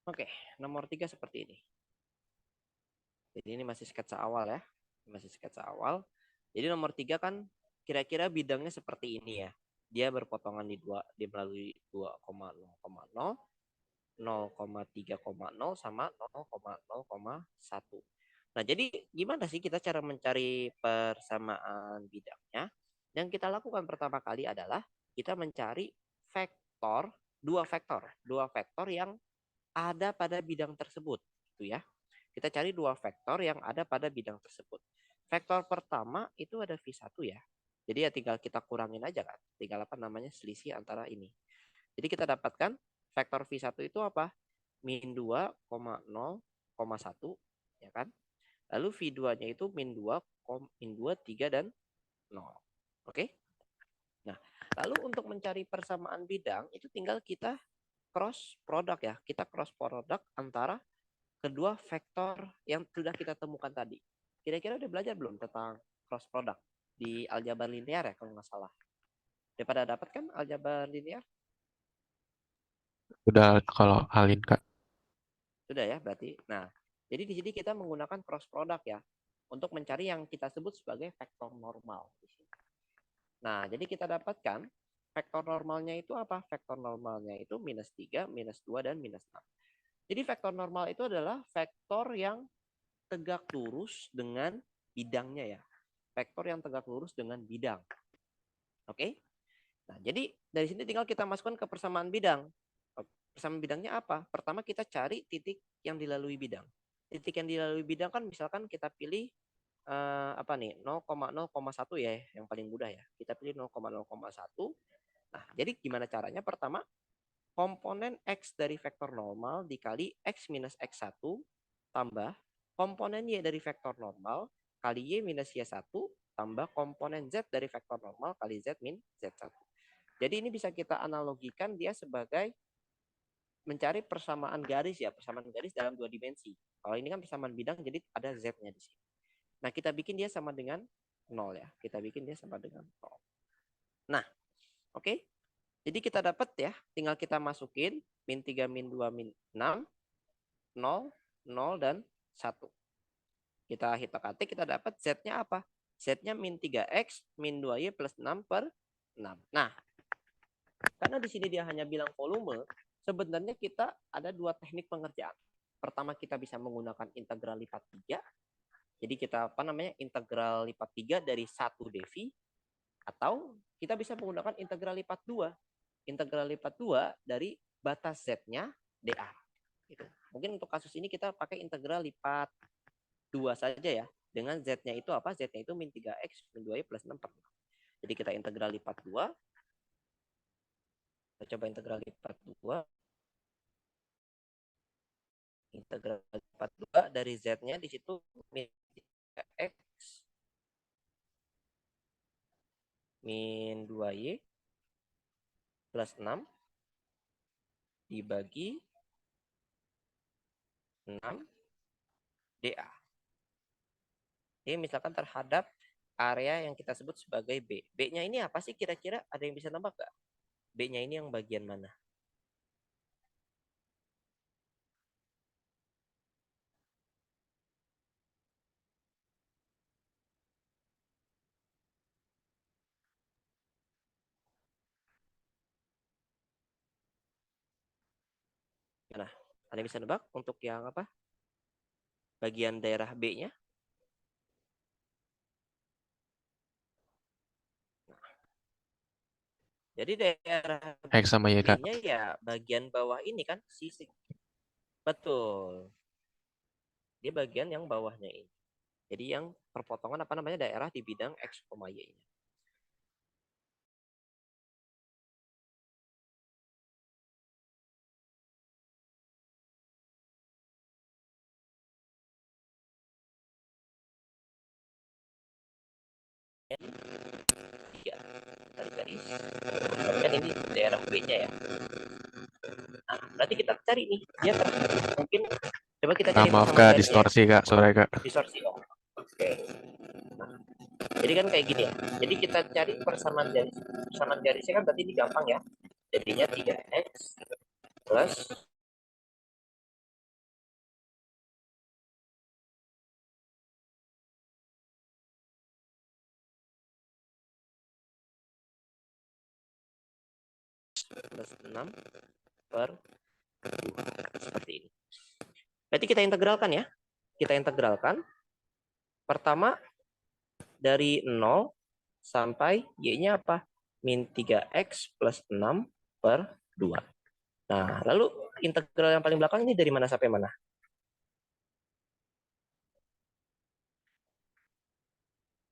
Oke, nomor 3 seperti ini. Jadi ini masih sketsa awal ya. Jadi nomor 3 kan kira-kira bidangnya seperti ini ya. Dia berpotongan dia melalui 2,0,0, 0,3,0 sama 0,0,1. Nah, jadi gimana sih kita cara mencari persamaan bidangnya? Yang kita lakukan pertama kali adalah kita mencari dua vektor yang ada pada bidang tersebut, gitu ya. Kita cari dua vektor yang ada pada bidang tersebut. Vektor pertama itu ada V1 ya. Jadi ya tinggal kita kurangin aja kan. Tinggal selisih antara ini. Jadi kita dapatkan vektor V1 itu apa? Min 2,0,1 ya kan? Lalu V2-nya itu min 2, 3 dan 0. Oke? Nah, lalu untuk mencari persamaan bidang itu tinggal kita cross product ya. Kita cross product antara kedua vektor yang sudah kita temukan tadi. Kira-kira udah belajar belum tentang cross product di aljabar linear ya kalau nggak salah? Udah pada dapat kan aljabar linear? Udah kalau Alin, Kak. Sudah ya berarti. Nah, jadi di sini kita menggunakan cross product ya untuk mencari yang kita sebut sebagai vektor normal di sini. Nah, jadi kita dapatkan vektor normalnya itu apa? Vektor normalnya itu minus 3, minus 2, dan minus 6. Jadi vektor normal itu adalah vektor yang tegak lurus dengan bidangnya ya. Vektor yang tegak lurus dengan bidang. Oke? Nah, jadi dari sini tinggal kita masukkan ke persamaan bidang. Persamaan bidangnya apa? Pertama kita cari titik yang dilalui bidang. Titik yang dilalui bidang kan misalkan kita pilih 0,0,1 ya, yang paling mudah ya. Kita pilih 0,0,1. Nah, jadi gimana caranya? Pertama, komponen X dari vektor normal dikali X minus X1 tambah komponen Y dari vektor normal kali Y minus Y1 tambah komponen Z dari vektor normal kali Z min Z1. Jadi ini bisa kita analogikan dia sebagai mencari persamaan garis ya, persamaan garis dalam 2 dimensi. Kalau ini kan persamaan bidang, jadi ada Z-nya di sini. Nah, kita bikin dia sama dengan 0 ya. Kita bikin dia sama dengan 0. Nah, oke. Jadi kita dapat ya, tinggal kita masukin min 3, min 2, min 6, 0, 0, dan 1. Kita hitung-hatik, kita dapat Z-nya apa? Z-nya min 3X, min 2Y plus 6 per 6. Nah, karena di sini dia hanya bilang volume, sebenarnya kita ada dua teknik pengerjaan. Pertama, kita bisa menggunakan integral lipat 3. Jadi kita integral lipat 3 dari 1 dV, atau kita bisa menggunakan integral lipat 2. Integral lipat 2 dari batas Z-nya dA. Gitu. Mungkin untuk kasus ini kita pakai integral lipat 2 saja ya. Dengan Z-nya itu apa? Z-nya itu min 3X min 2Y plus 6 per 6. Jadi kita integral lipat 2. Kita coba integral lipat 2. Integral lipat 2 dari Z-nya di situ min 3X min 2Y plus 6 dibagi 6 dA. Ini misalkan terhadap area yang kita sebut sebagai B. B-nya ini apa sih kira-kira? Ada yang bisa nebak nggak? B-nya ini yang bagian mana? Nah, ada yang bisa nebak untuk yang apa? Bagian daerah B-nya? Jadi daerah X sama Y, Kak. B-nya ya bagian bawah ini kan, sisi. Betul. Dia bagian yang bawahnya ini. Jadi yang perpotongan daerah di bidang X, Y-nya. Ya, garis. Kan ini daerah B-nya ya. Nah, berarti kita cari nih. Dia mungkin coba kita cari Maaf, persamaan Kak, garisnya. distorsi, Kak. Sorry, Kak. Distorsi. Oh. Oke. Nah, jadi kan kayak gini ya. Jadi kita cari persamaan garis. Persamaan garisnya kan berarti ini gampang ya. Jadinya 3X plus plus 6 per 2. Seperti ini. Berarti kita integralkan ya. Kita integralkan. Pertama, dari 0 sampai Y-nya apa? Min 3X plus 6 per 2. Nah, lalu integral yang paling belakang ini dari mana sampai mana?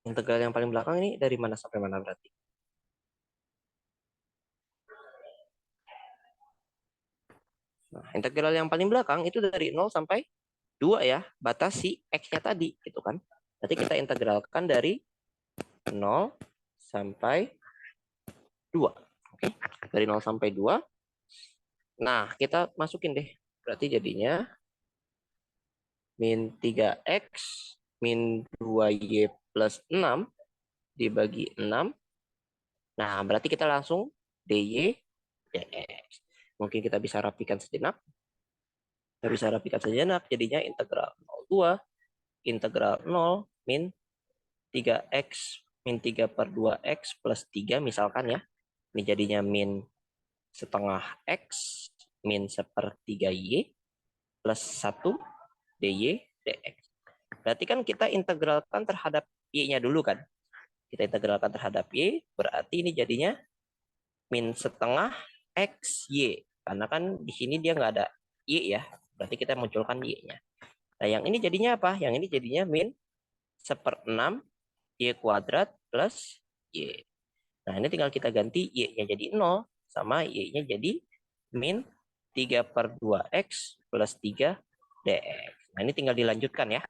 Integral yang paling belakang ini dari mana sampai mana berarti? Nah, integral yang paling belakang itu dari 0 sampai 2 ya, batas si X-nya tadi, gitu kan. Nanti kita integralkan dari 0 sampai 2. Oke, dari 0 sampai 2. Nah, kita masukin deh. Berarti jadinya min 3X min 2Y plus 6 dibagi 6. Nah, berarti kita langsung DY dx. Mungkin kita bisa rapikan sejenak. Jadinya integral 02 integral 0 min 3x min 3 per 2x plus 3 misalkan ya. Ini jadinya min setengah x min sepertiga y plus 1 dy dx. Berarti kan kita integralkan terhadap y-nya dulu kan. Kita integralkan terhadap y, berarti ini jadinya min setengah xy. Karena kan di sini dia nggak ada y ya. Berarti kita munculkan y-nya. Nah, yang ini jadinya apa? Yang ini jadinya min 1/6 y kuadrat plus y. Nah, ini tinggal kita ganti y-nya jadi 0 sama y-nya jadi min 3 per 2x plus 3 dx. Nah, ini tinggal dilanjutkan ya.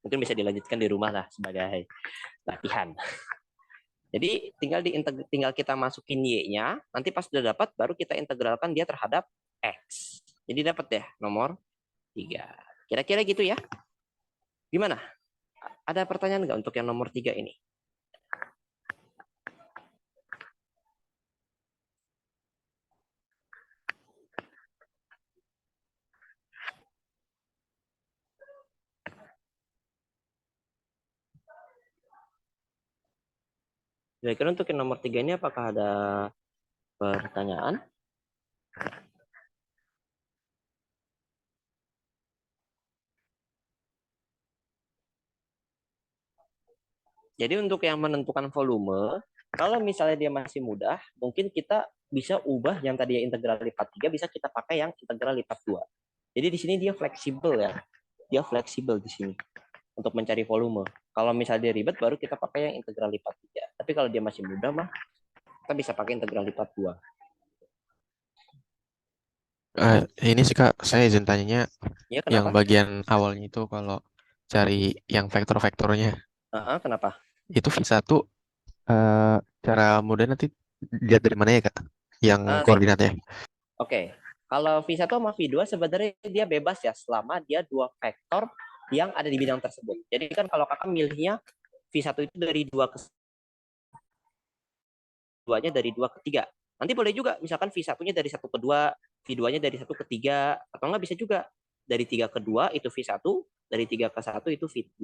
Mungkin bisa dilanjutkan di rumah lah sebagai latihan. Jadi tinggal kita masukin y-nya, nanti pas sudah dapat baru kita integralkan dia terhadap x. Jadi dapat ya nomor 3. Kira-kira gitu ya. Gimana? Ada pertanyaan nggak untuk yang nomor 3 ini? Kira-kira untuk yang nomor 3 ini apakah ada pertanyaan? Jadi untuk yang menentukan volume, kalau misalnya dia masih mudah, mungkin kita bisa ubah yang tadi integral lipat 3, bisa kita pakai yang integral lipat 2. Jadi di sini dia fleksibel ya. Dia fleksibel di sini untuk mencari volume. Kalau misalnya dia ribet, baru kita pakai yang integral lipat 3. Tapi kalau dia masih mudah mah, kita bisa pakai integral lipat 2. Ini sih Kak, saya izin tanyanya Ya, yang kenapa? bagian awalnya itu kalau cari yang vektor-vektornya Kenapa? itu V1 cara mudah nanti lihat dari mana ya Kak? Yang Nih, koordinatnya. Oke. Kalau V1 sama V2 sebenarnya dia bebas ya, selama dia dua vektor yang ada di bidang tersebut. Jadi kan kalau kakak milihnya V1 itu dari 2 ke 2-nya dari 2 ke 3. Nanti boleh juga misalkan V1-nya dari 1 ke 2, V2-nya dari 1 ke 3, atau enggak bisa juga dari 3 ke 2 itu V1, dari 3 ke 1 itu V2.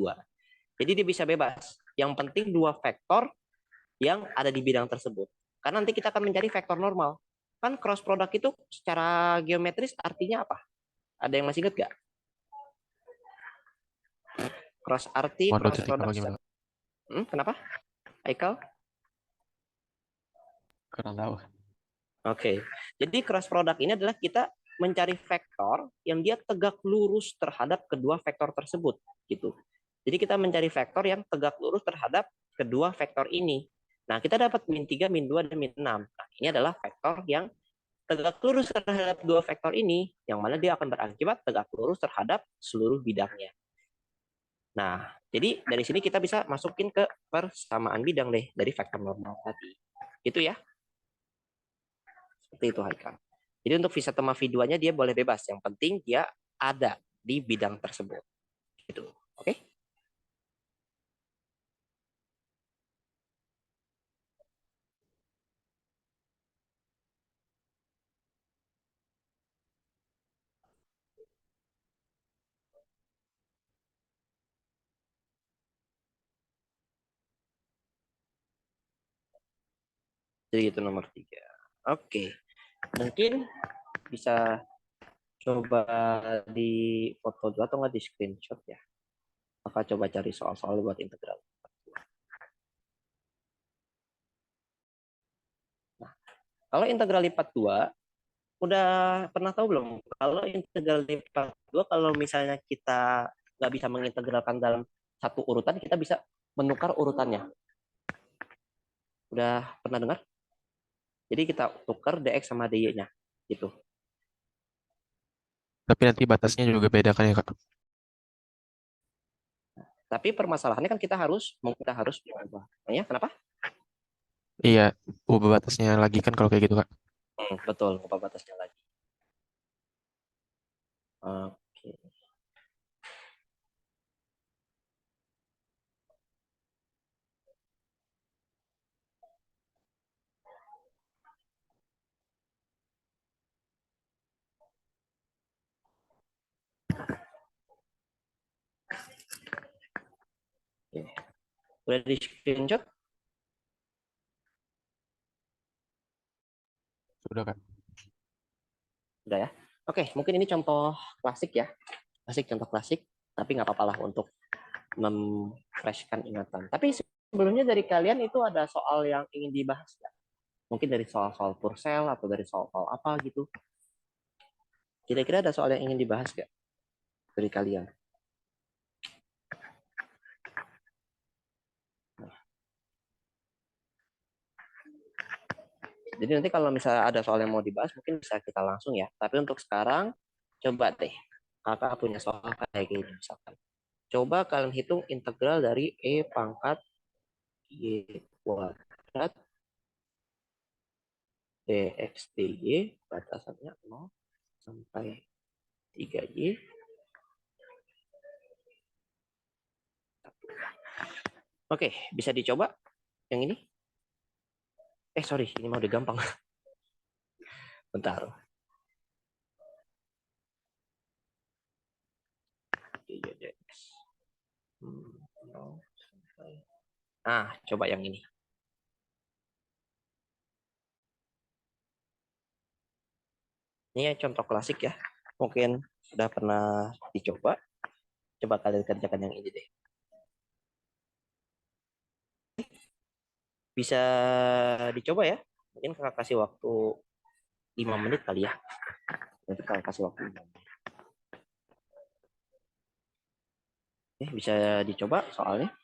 Jadi dia bisa bebas. Yang penting dua vektor yang ada di bidang tersebut. Karena nanti kita akan mencari vektor normal. Kan cross product itu secara geometris artinya apa? Ada yang masih ingat gak? Cross arti, Waduh, cross titik apa product. gimana? Kenapa? Aikal? Kurang tahu. Oke. Jadi cross product ini adalah kita mencari vektor yang dia tegak lurus terhadap kedua vektor tersebut, gitu. Jadi kita mencari vektor yang tegak lurus terhadap kedua vektor ini. Nah, kita dapat min 3, min 2, dan min 6. Nah, ini adalah vektor yang tegak lurus terhadap dua vektor ini, yang mana dia akan berakibat tegak lurus terhadap seluruh bidangnya. Nah, jadi dari sini kita bisa masukin ke persamaan bidang deh dari vektor normal tadi. Itu ya. Seperti itu Haikal. Jadi untuk V1 sama V2-nya dia boleh bebas, yang penting dia ada di bidang tersebut. Gitu. Oke? Jadi itu nomor 3. Oke. Mungkin bisa coba di foto dulu atau nggak di screenshot ya. Maka coba cari soal-soal buat integral. Nah, kalau integral lipat 2, udah pernah tahu belum? Kalau integral lipat 2, kalau misalnya kita nggak bisa mengintegralkan dalam satu urutan, kita bisa menukar urutannya. Udah pernah dengar? Jadi kita tukar dx sama dy-nya. Gitu. Tapi nanti batasnya juga beda kan ya Kak? Tapi permasalahannya kan kita harus berubah. Ya, kenapa? Iya, ubah batasnya lagi kan kalau kayak gitu Kak. Betul, ubah batasnya lagi. Oke. Oke. Udah di screenshot? Sudah Kak. Udah ya. Oke, mungkin ini contoh klasik ya. Contoh klasik. Tapi nggak apa-apa lah untuk memfreshkan ingatan. Tapi sebelumnya dari kalian itu ada soal yang ingin dibahas nggak? Mungkin dari soal-soal Purcell atau dari soal-soal apa gitu. Kira-kira ada soal yang ingin dibahas nggak dari kalian? Jadi nanti kalau misalnya ada soal yang mau dibahas, mungkin bisa kita langsung ya. Tapi untuk sekarang, coba deh. Kakak punya soal kayak gini misalkan. Coba kalian hitung integral dari E pangkat Y kuadrat dx dy, batasannya 0 sampai 3y. Oke, bisa dicoba yang ini? Sorry, ini mau udah gampang. Bentar. Nah, coba yang ini. Ini contoh klasik ya. Mungkin sudah pernah dicoba. Coba kalian kerjakan yang ini deh. Bisa dicoba ya. Mungkin kakak kasih waktu 5 menit kali ya. Nanti kakak kasih waktu 5 menit. Bisa dicoba soalnya.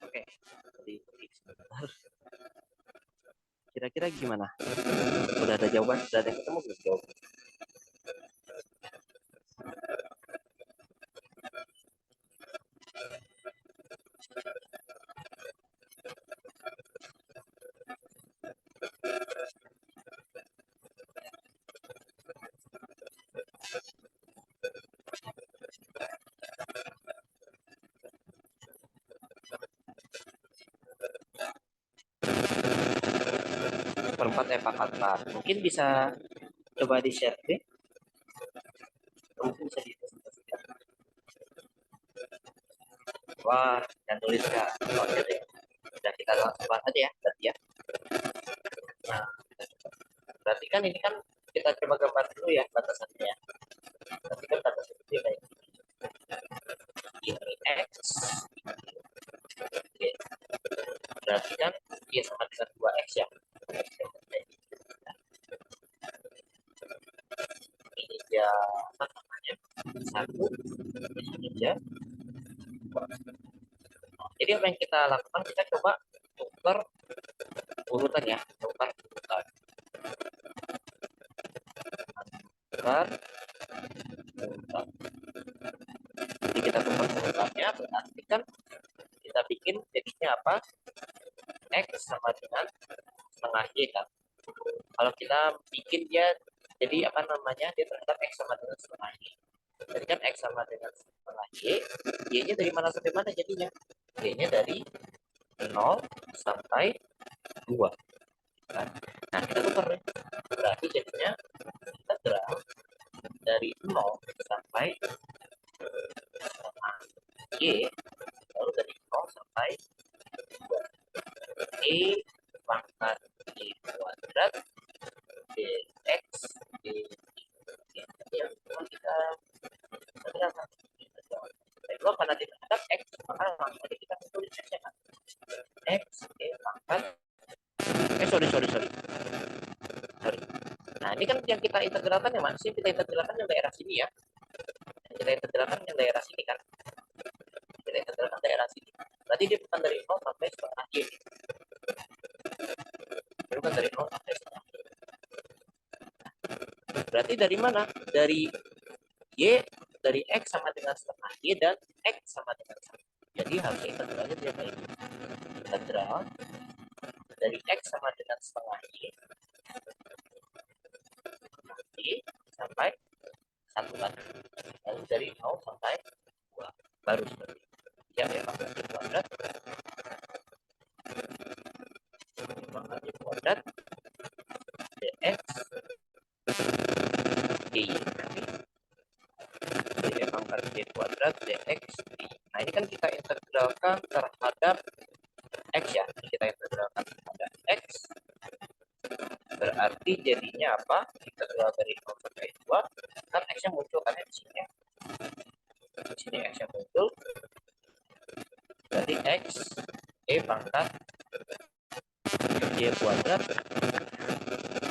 Oke. Kira-kira gimana? Udah ada jawaban? Udah ada yang ketemu belum jawaban? 1/4 E pangkat 4. Mungkin bisa coba di-share deh. Mungkin bisa dipresentasikan. Wah, dan tulis Kak. Oke deh. Udah kita langsung bahas aja ya, berarti ya. Nah, berarti kan ini kan kita coba gambar dulu ya batasannya ya. Berarti kan batasannya kayak gini. Ini X. Oke. Berarti kan dia sama dengan 2X ya. Ini dia apa namanya? 1. Ini dia 2. Jadi apa yang kita lakukan, kita coba tukar urutan ya, tukar urutan. Tukar urutan. Jadi kita tukar urutannya, berarti kan kita bikin jadinya apa? X sama dengan setengah Y kan. Kalau kita bikin dia jadi apa namanya, dia terhadap X sama dengan setengah Y. Jadi kan X sama dengan setengah Y, Y-nya dari mana sampai mana jadinya? Y-nya dari 0 sampai 2. Nah, kita tukar nih. Berarti jadinya integral dari 0 sampai setengah Y, lalu dari 0 sampai 2. E pangkat Y kuadrat dx yang kita sederhana. Itu karena terhadap X, maka langsung aja kita tulis X-nya kan. X E pangkat sorry. Nah, ini kan yang kita integralkan yang masih kita integralkan yang daerah sini ya. Yang kita integralkan yang daerah sini kan. Kita integralkan daerah sini. Berarti dia bukan dari 0 sampai setengah Y. Dia bukan dari 0 sampai setengah Y. Berarti dari mana? Dari Y, dari X sama dengan setengah Y dan X sama dengan 1. Jadi harusnya integralnya dia kayak ini. Integral dari X sama dengan setengah Y sampai 1 kan. Lalu dari 0 sampai 2 baru seperti ini. Ya, pangkat Y kuadrat dx dy. Jadi pangkat Y kuadrat dx dy. Nah, ini kan kita integralkan terhadap X ya. Kita integralkan terhadap X. Berarti jadinya apa? Integral dari 0 sampai 2. Kan X-nya muncul kan di sini ya. Di sini X-nya muncul. Jadi X E pangkat Y kuadrat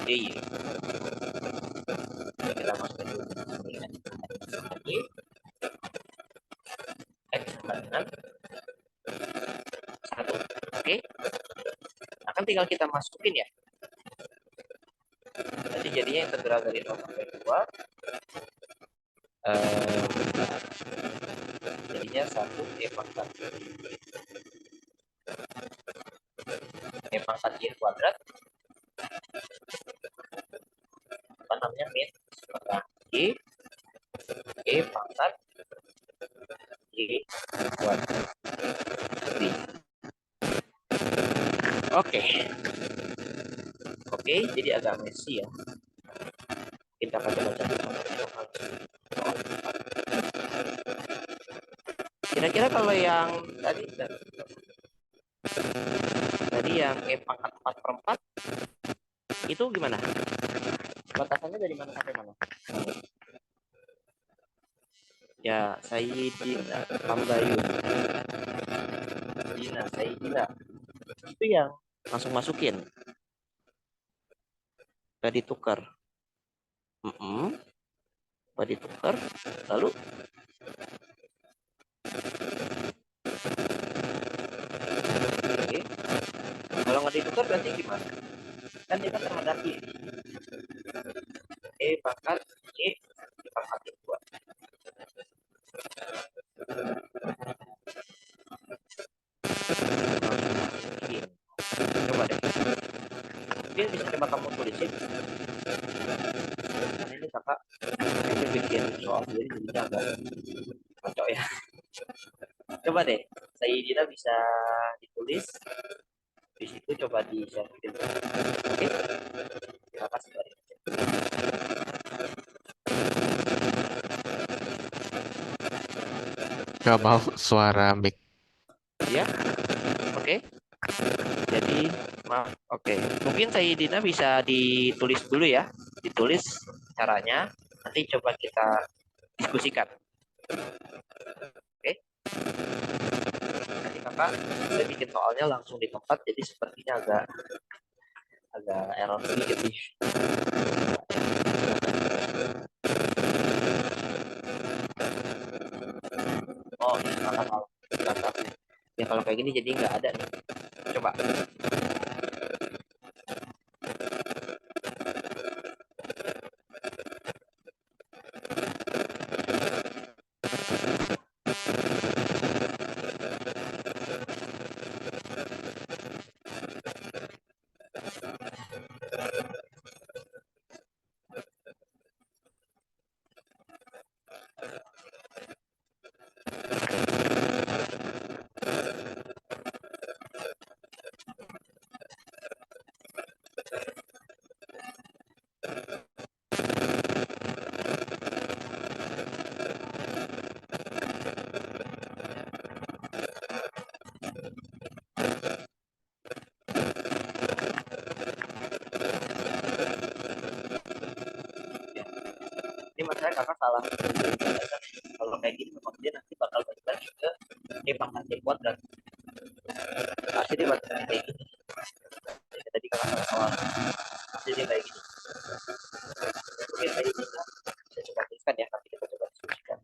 dy. Kita masukin dulu. Y X sama dengan 1. Oke. Nah, kan tinggal kita masukin ya. Jadi jadinya integral dari 0 sampai 2. Jadinya 1 E pangkat Y kuadrat. Apa namanya? Min setengah Y E pangkat Y kuadrat. Oke, jadi agak messy ya. Kita akan baca kira-kira kalau yang tadi yang E pangkat 4/4 itu gimana? Batasannya dari mana sampai mana? Ya, Sayyidina Tambayun. Sayyidina. Itu yang langsung masukin. Udah ditukar. Udah ditukar. Lalu oke. Kalau nggak ditukar berarti gimana? Kan dia kan terhadap Y. E pangkat Y pangkat 2. Coba deh. Mungkin bisa coba kamu tulisin. Karena ini kakak ini bikin soal sendiri jadinya agak kacau ya. Coba deh, Sayyidina bisa ditulis Di situ coba di share video. Oke, terima kasih. Gak mau suara mic. Ya, oke. Jadi maaf, oke. Mungkin Sayyidina bisa ditulis dulu ya, ditulis caranya. Nanti coba kita diskusikan. Oke. Nanti kakak saya bikin soalnya langsung di tempat, jadi sepertinya agak error sedikit nih. Oh, ini salah daftarnya. Ya kalau kayak gini jadi nggak ada nih. Coba. Ini maksudnya kakak salah. Kalau kayak gini memang dia nanti bakal balik lagi ke D pangkat D kuadrat. Pasti dia balik lagi kayak gini. Jadi tadi kakak salah soal. Pasti dia kayak gini. Oke, tadi kita coba tuliskan ya, nanti kita coba diskusikan.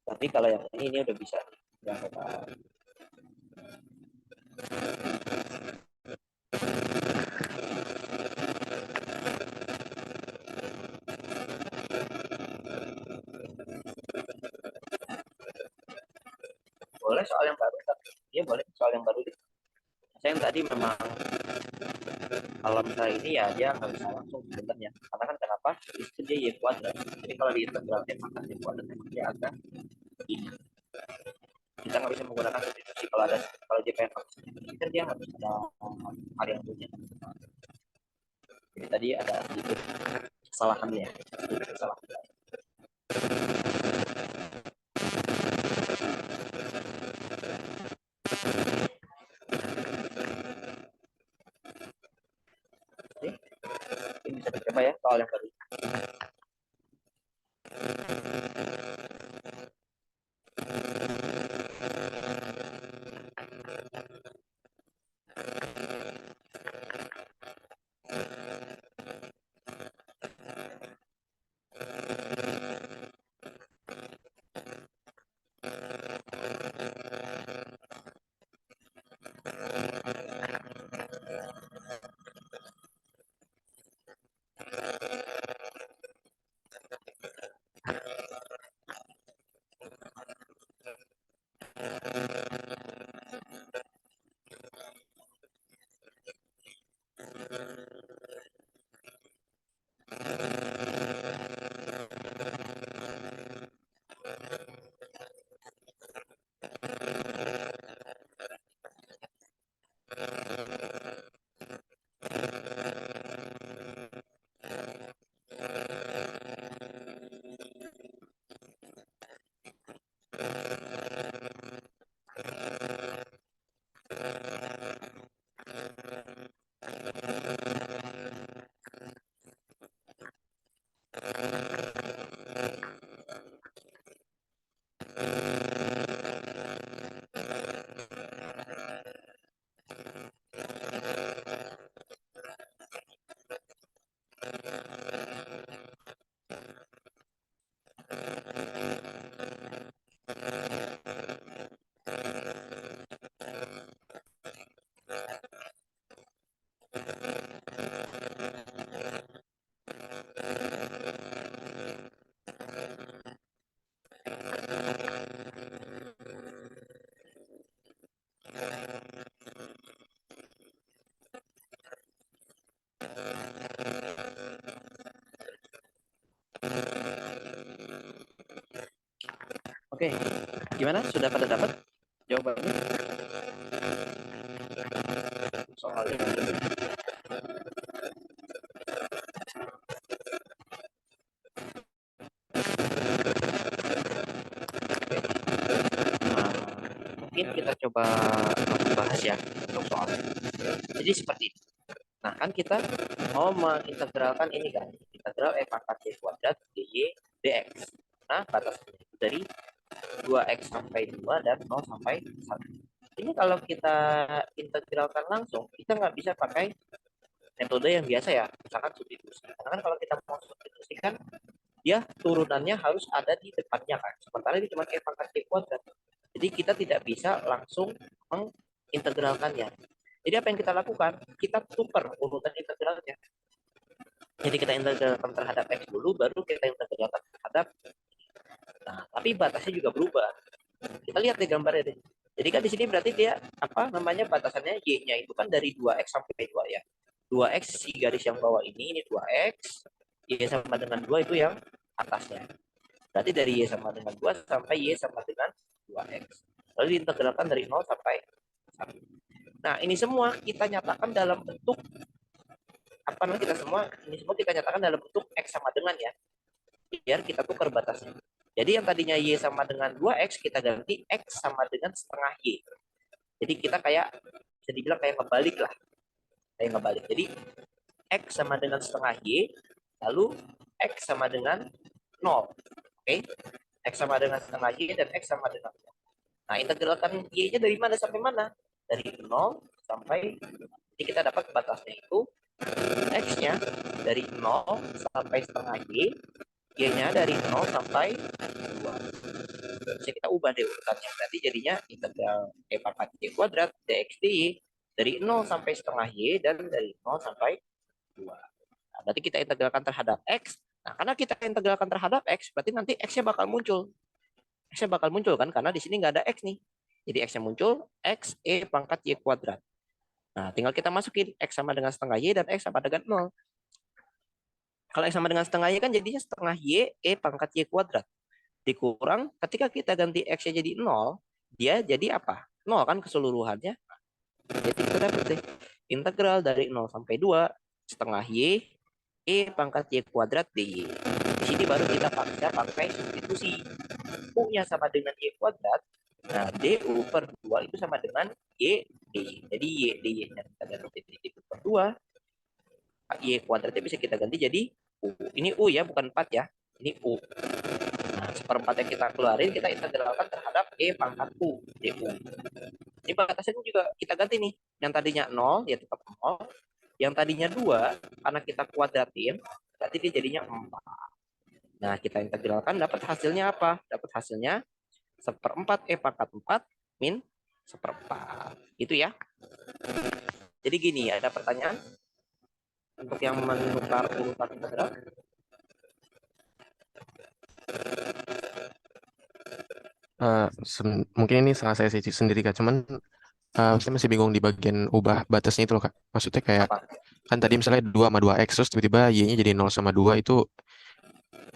Tapi kalau yang ini udah bisa. Yang kakak. Boleh soal yang baru, iya boleh soal yang baru. Saya yang tadi memang kalau misalnya ini ya dia nggak bisa langsung sebenarnya, karena kan kenapa itu dia y kuadrat. Jadi kalau di integralnya maka y kuadrat memang dia agak ini. Kita nggak bisa menggunakan substitusi kalau dia pengen pakai substitusi kan dia harus ada varian punya. Jadi tadi ada sedikit kesalahannya, kesalahan. Ini bisa dicoba ya soal yang baru. Oke, gimana? Sudah pada dapat jawabannya? soal yang ini. Nah, mungkin kita coba langsung bahas ya untuk soalnya. Jadi seperti ini. Nah, kan kita mau mengintegralkan ini kan, integral e pangkat y kuadrat dy dx. Nah, batasnya itu dari 2x sampai 2 dan 0 sampai 1. Ini kalau kita integralkan langsung, kita nggak bisa pakai metode yang biasa ya, misalkan substitusi. Karena kan kalau kita mau substitusikan, dia turunannya harus ada di depannya kan. Sementara ini cuma e pangkat y kuadrat. Jadi kita tidak bisa langsung mengintegralkannya. Jadi apa yang kita lakukan? Kita tukar urutan integralnya. Jadi kita integralkan terhadap x dulu, baru kita integralkan terhadap. Nah, tapi batasnya juga berubah. Kita lihat di gambarnya deh. Jadi kan di sini berarti dia apa namanya batasannya y-nya itu kan dari 2x sampai 2 ya. 2x si garis yang bawah ini 2x, y sama dengan 2 itu yang atasnya. Berarti dari y sama dengan 2 sampai y sama dengan 2x. Lalu diintegralkan dari 0 sampai 1. Nah, ini semua kita nyatakan dalam bentuk apa namanya ini semua kita nyatakan dalam bentuk x sama dengan ya. Biar kita tukar batasnya. Jadi yang tadinya y sama dengan 2x kita ganti x sama dengan setengah y. Jadi kita kayak bisa dibilang kayak ngebalik lah. Kayak ngebalik. Jadi x sama dengan setengah y, lalu x sama dengan 0. Oke. X sama dengan setengah y dan x sama dengan 0. Nah, integralkan y-nya dari mana sampai mana? Dari 0 sampai, jadi kita dapat batasnya itu x-nya dari 0 sampai setengah y, y-nya dari 0 sampai 2. Bisa kita ubah deh urutannya. Berarti jadinya integral e pangkat y kuadrat dx dy dari 0 sampai setengah y dan dari 0 sampai 2. Nah, berarti kita integralkan terhadap x. Nah, karena kita integralkan terhadap x, berarti nanti x-nya bakal muncul. X-nya bakal muncul kan, karena di sini nggak ada x nih. Jadi x-nya muncul, x e pangkat y kuadrat. Nah, tinggal kita masukin x sama dengan setengah y dan x sama dengan 0. Kalau x sama dengan setengah y kan jadinya setengah y e pangkat y kuadrat. Dikurang, ketika kita ganti x-nya jadi 0, dia jadi apa? 0 kan keseluruhannya. Jadi kita dapat deh integral dari 0 sampai 2 setengah y e pangkat y kuadrat dy. Di sini baru kita pakai substitusi. U-nya sama dengan y kuadrat. Nah, du per 2 itu sama dengan y dy. Jadi y dy-nya kita ganti jadi per 2. Y kuadratnya bisa kita ganti jadi u. Ini u ya, bukan 4 ya. Ini u. Nah, seperempat yang kita keluarin, kita integralkan terhadap e pangkat u, du. Ini batasnya juga kita ganti nih. Yang tadinya 0, ya tetap 0. Yang tadinya 2, karena kita kuadratin, berarti dia jadinya 4. Nah, kita integralkan, dapat hasilnya apa? Dapat hasilnya 1/4 e pangkat 4 min 1/4. Itu ya. Jadi gini, ada pertanyaan untuk yang menukar urutan integral? Mungkin ini salah saya sendiri Kak, cuman saya masih bingung di bagian ubah batasnya itu loh Kak. Maksudnya kayak Apa? kan tadi misalnya 2 sama 2x terus tiba-tiba y-nya jadi 0 sama 2 itu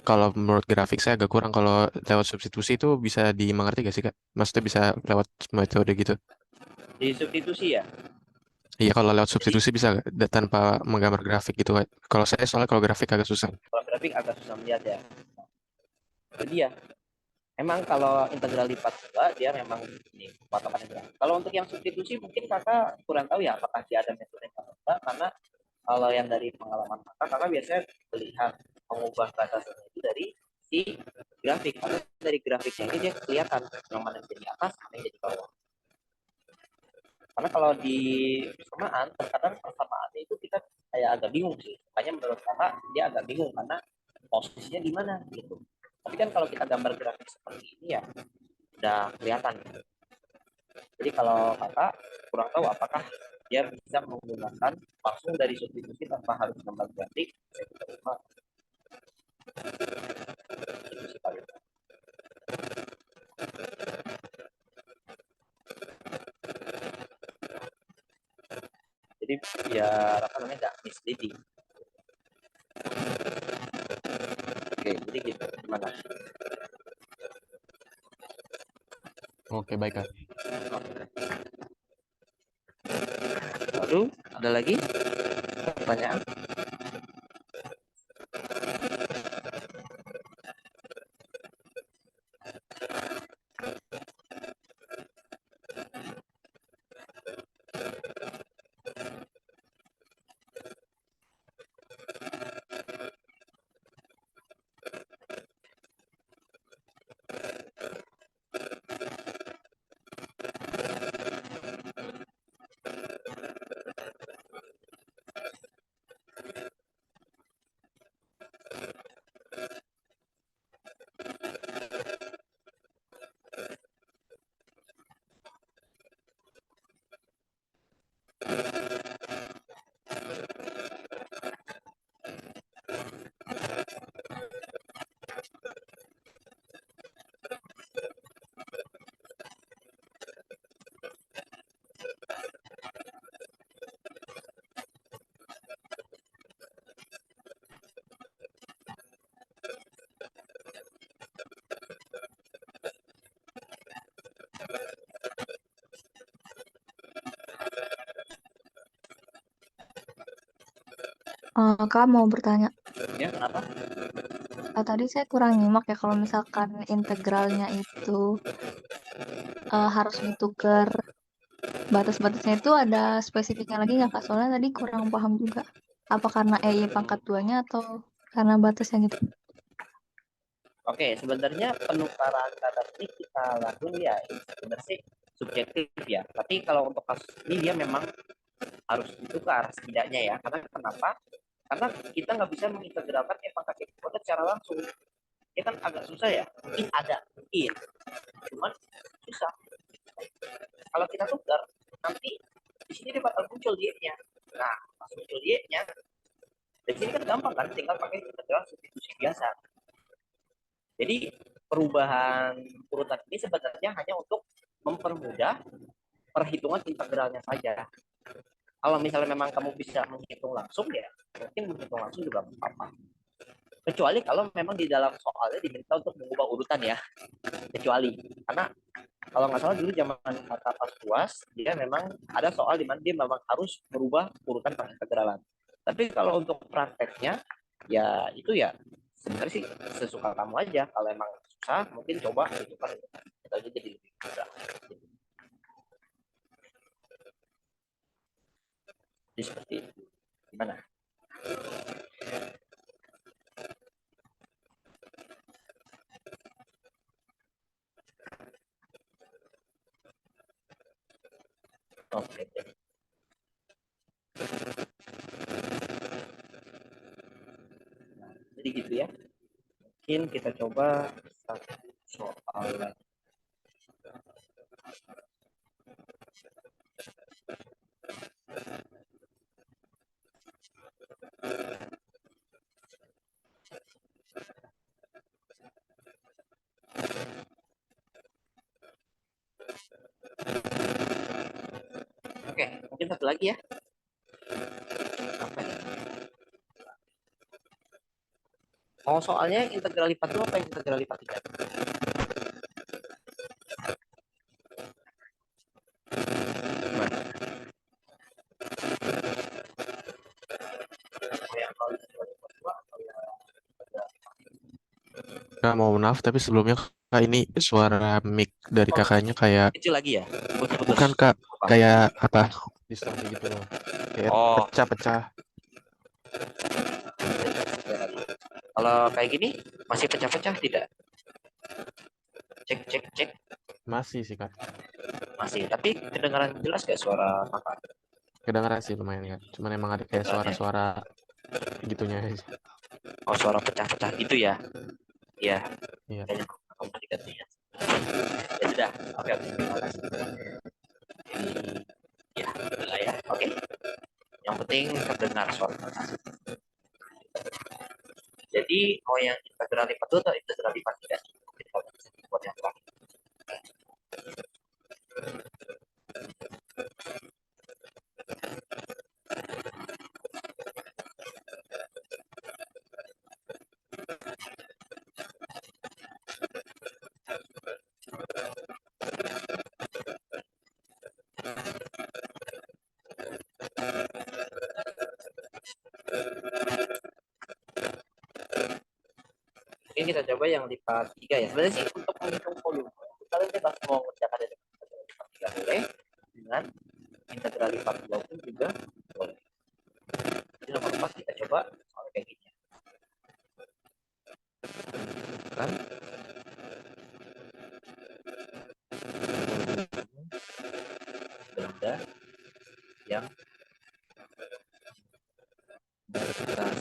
kalau menurut grafik saya agak kurang. Kalau lewat substitusi itu bisa dimengerti gak sih Kak? Maksudnya bisa lewat metode gitu. Di substitusi ya? Iya kalau lewat Jadi, substitusi bisa nggak? Tanpa menggambar grafik gitu Kak. Kalau saya soalnya kalau grafik agak susah. kalau grafik agak susah melihat ya. Jadi ya, emang kalau integral lipat 2, dia memang ini patokan integral. Kalau untuk yang substitusi mungkin kakak kurang tahu ya apakah dia ada metode atau enggak, karena kalau yang dari pengalaman kakak biasanya melihat mengubah batasan itu dari si grafik. Karena dari grafiknya ini dia kelihatan yang mana yang jadi atas, mana yang jadi bawah. Karena kalau di persamaan, terkadang persamaannya itu kita kayak agak bingung sih. Makanya menurut kakak dia agak bingung karena posisinya di mana gitu. Tapi kan kalau kita gambar grafik seperti ini ya udah kelihatan. Jadi kalau kakak kurang tahu apakah dia bisa menggunakan langsung dari substitusi tanpa harus gambar grafik, saya bisa terima. Itu sih paling. Jadi biar apa namanya nggak misleading. Oke, jadi gitu. Gimana? Oke baik Kak. Lalu Andrew, ada lagi pertanyaan? Kak mau bertanya. Ya, kenapa? Tadi saya kurang nyimak ya kalau misalkan integralnya itu harus ditukar batas-batasnya itu ada spesifiknya lagi nggak Kak? Soalnya tadi kurang paham juga. Apa karena EY pangkat 2-nya atau karena batasnya gitu? Oke, sebenarnya penukaran kadar ini kita lakuin ya sebenarnya sih subjektif ya. Tapi kalau untuk kasus ini dia memang harus ditukar setidaknya ya. Karena kenapa? Karena kita nggak bisa mengintegralkan pangkat kode secara langsung. Ya kan agak susah ya. Mungkin ada, mungkin. Cuman susah. Kalau kita tukar, nanti di sini dia bakal muncul Y-nya. Nah, pas muncul Y-nya, dari sini kan gampang kan, tinggal pakai integral substitusi biasa. Jadi perubahan urutan ini sebenarnya hanya untuk mempermudah perhitungan integralnya saja. Kalau misalnya memang kamu bisa menghitung langsung ya, mungkin menghitung langsung juga apa-apa. Kecuali kalau memang di dalam soalnya diminta untuk mengubah urutan ya. Kecuali karena kalau nggak salah dulu zaman kata pas UAS dia memang ada soal di mana dia memang harus merubah urutan pengintegralan. Tapi kalau untuk prakteknya ya itu ya sebenarnya sih sesuka kamu aja. Kalau emang susah mungkin coba itu kan itu aja jadi lebih mudah. Jadi seperti itu. Gimana? Oke. Jadi gitu ya. Mungkin kita coba satu soal lagi. Oke, mungkin satu lagi ya. Apa nih? Oh, soalnya integral lipat 2 apa integral lipat 3? Gimana? Oh, yang kalau integral lipat 2 atau yang integral lipat 3? Kak, mau maaf tapi sebelumnya Kak ini suara mic dari Oh, kakaknya kayak kecil lagi ya? Putus-putus. bukan Kak, Apa? kayak apa? Distorsi gitu loh. Kayak Oh, pecah-pecah. kalau kayak gini masih pecah-pecah tidak? Cek cek cek Masih sih Kak. masih. Tapi kedengaran jelas gak suara kakak? Kedengeran sih lumayan Kak. Cuman emang ada kayak Kedengarannya? suara-suara gitunya aja. Oh, suara pecah-pecah gitu ya? Iya. Iya. Kayaknya aku tadi gantinya. Ya sudah. Oke, terima kasih. Ya, udah ya. Oke. Yang penting terdengar suara kakak. Jadi mau yang integral lipat 2 atau integral lipat 3? Mungkin kalau bisa dibuat yang terakhir. Mungkin kita coba yang lipat 3 ya. Sebenarnya sih untuk menghitung volume, kalian bebas mau mengerjakan dari lipat 3 boleh, dengan integral lipat 2 pun juga boleh. Jadi nomor 4 kita coba soal kayak gini. Kan? Benda yang batas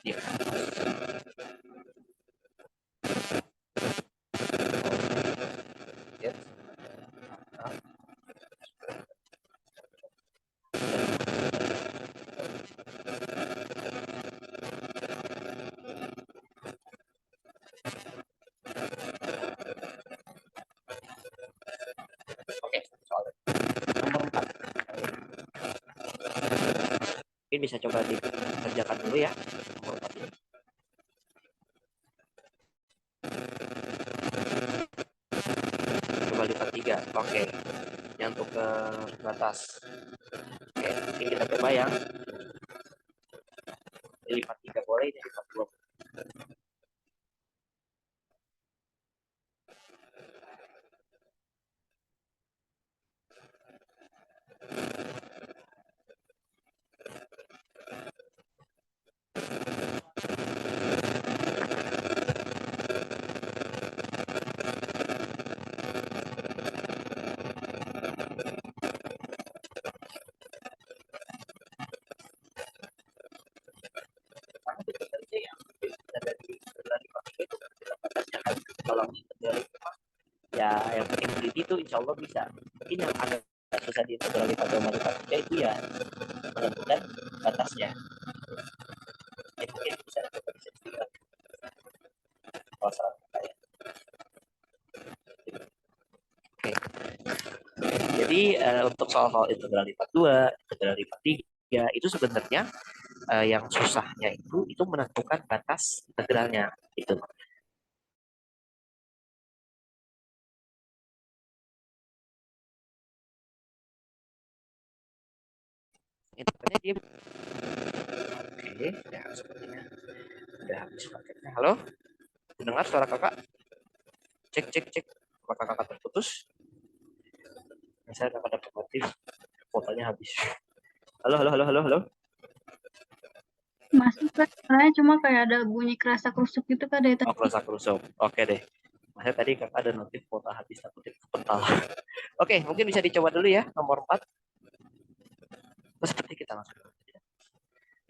di ya. Oke, soal nomor 4. Mungkin bisa coba dikerjakan dulu ya. Nomor 4 ini. Coba lipat 3. Oke. Yang untuk ke batas. Oke, ini kita coba yang lipat 3 boleh, ini lipat 2. Kalau dari ya yang penting teliti itu insya Allah bisa. Mungkin yang agak susah di integral lipat 2 lipat 3 itu ya menentukan batasnya. Itu mungkin bisa juga kalau salah ya. Oke. Jadi untuk soal-soal integral lipat 2, integral lipat 3 itu sebenarnya yang susahnya itu menentukan batas integralnya itu. Integralnya dia oke ya sepertinya udah habis paketnya. Halo, dengar suara kakak? Cek apakah kakak terputus? Saya dapat notif fotonya habis. Halo. Masih Kak, soalnya cuma kayak ada bunyi kerasa kerusuk gitu Kak dari tadi. Oh, kerasa kerusuk. Oke deh. Saya tadi kakak ada notif foto habis takutnya kepental. Oke, mungkin bisa dicoba dulu ya nomor 4. Seperti kita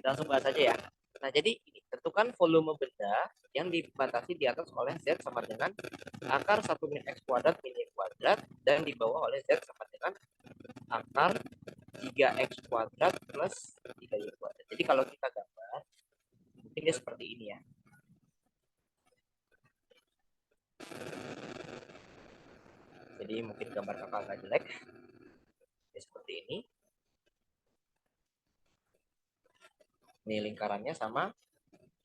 langsung bahas aja ya. Nah, jadi ini tentukan volume benda yang dibatasi di atas oleh Z sama dengan akar 1 min X kuadrat min Y kuadrat dan di bawah oleh Z sama dengan akar 3X kuadrat plus 3Y kuadrat. Jadi kalau kita gambar, mungkin dia seperti ini ya. Jadi mungkin gambar kakak agak jelek. Dia seperti ini. Ini lingkarannya sama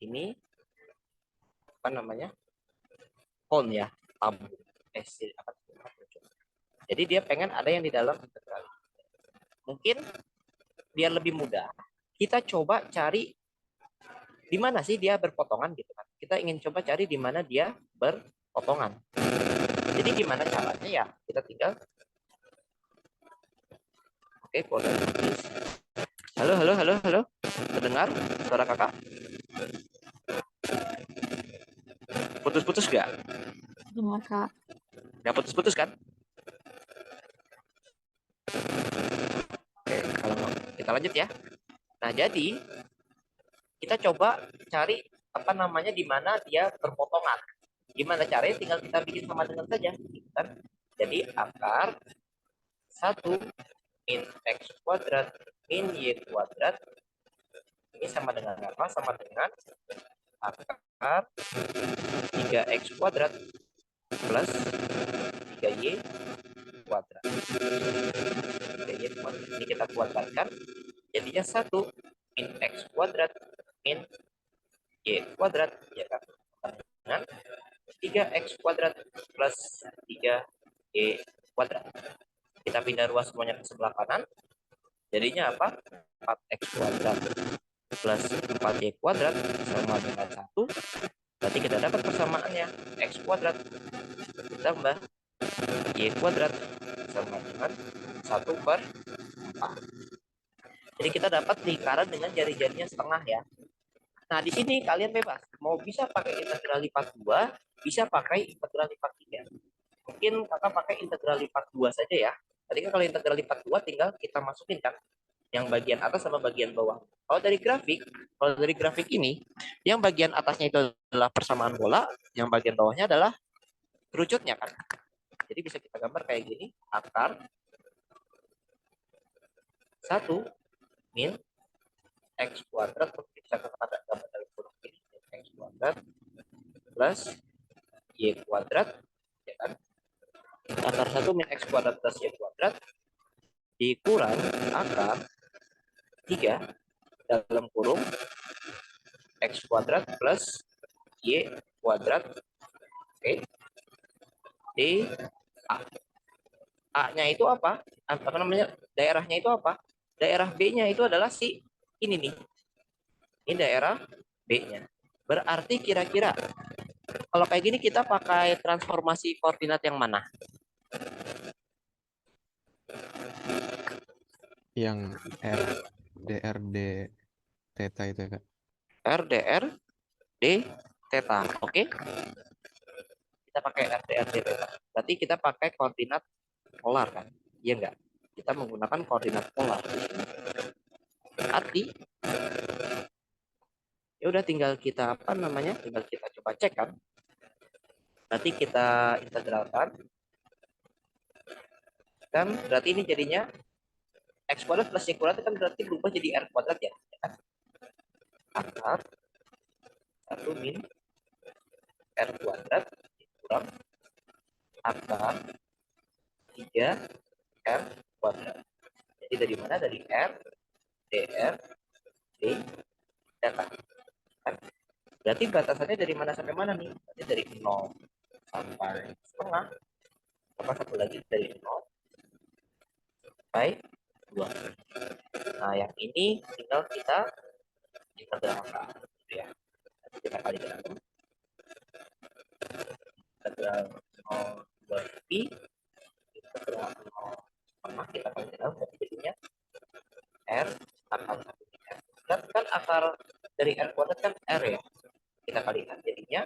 ini apa namanya? Cone ya, tabung. Jadi dia pengen ada yang di dalam integral. Mungkin biar lebih mudah, kita coba cari di mana sih dia berpotongan gitu kan. Kita ingin coba cari di mana dia berpotongan. Jadi gimana caranya ya? Kita tinggal oke, boleh. Halo. Terdengar suara kakak? Putus-putus nggak? Dengar Kak. Nggak putus-putus kan? Oke, kalau kita lanjut ya. Nah, jadi kita coba cari apa namanya di mana dia berpotongan. Gimana caranya? Tinggal kita bikin sama dengan saja. Kan? Jadi akar 1 min X kuadrat min Y kuadrat ini sama dengan apa? Sama dengan akar 3X kuadrat plus 3Y kuadrat. 3Y kuadrat. Ini kita kuadratkan. Jadinya 1 min X kuadrat min Y kuadrat. Ya kan? Dengan 3X kuadrat plus 3Y kuadrat. Kita pindah ruas semuanya ke sebelah kanan. Jadinya apa? 4X kuadrat plus 4Y kuadrat sama dengan 1 Berarti kita dapat persamaannya x kuadrat ditambah y kuadrat sama dengan 1/4. Jadi kita dapat lingkaran dengan jari-jarinya setengah ya. Nah, di sini kalian bebas. Mau bisa pakai integral lipat 2, bisa pakai integral lipat 3. Mungkin kakak pakai integral lipat 2 saja ya. Tadi kan kalau integral lipat 2 tinggal kita masukin kan yang bagian atas sama bagian bawah. Kalau dari grafik ini, yang bagian atasnya itu adalah persamaan bola, yang bagian bawahnya adalah kerucutnya kan. Jadi bisa kita gambar kayak gini, akar 1 min x kuadrat, bisa kita gambar dari kurung ini, x kuadrat plus y kuadrat, ya kan? Akar 1 min x kuadrat plus y kuadrat dikurang akar 3 dalam kurung x kuadrat plus y kuadrat. Oke. D A. A-nya itu apa? Apa namanya? Daerahnya itu apa? Daerah B-nya itu adalah si ini nih. Ini daerah B-nya. Berarti kira-kira kalau kayak gini kita pakai transformasi koordinat yang mana? Yang R, DR, D, theta itu ya, Kak. R, DR, D, theta. Oke. Kita pakai R, DR, D, theta. Berarti kita pakai koordinat polar kan? Iya enggak? Kita menggunakan koordinat polar. Berarti ya udah tinggal kita apa namanya? Tinggal kita coba cek kan. Nanti kita integralkan. Kan berarti ini jadinya x kuadrat plus y kuadrat kan berarti berubah jadi r kuadrat ya. Akar 1 min r kuadrat kurang akar 3 r kuadrat. Jadi dari mana? Dari r, dr, d, theta. Kan? Berarti batasannya dari mana sampai mana nih? Berarti dari 0 sampai setengah. Apa satu lagi dari 0 sampai 2. Nah, yang ini tinggal kita integralkan ya. Nanti kita kali dengan integral 0 pi integral 0 setengah kita kali dengan berarti jadinya r akar 1 r. Dan kan akar dari r kuadrat kan r ya. Kita kalikan jadinya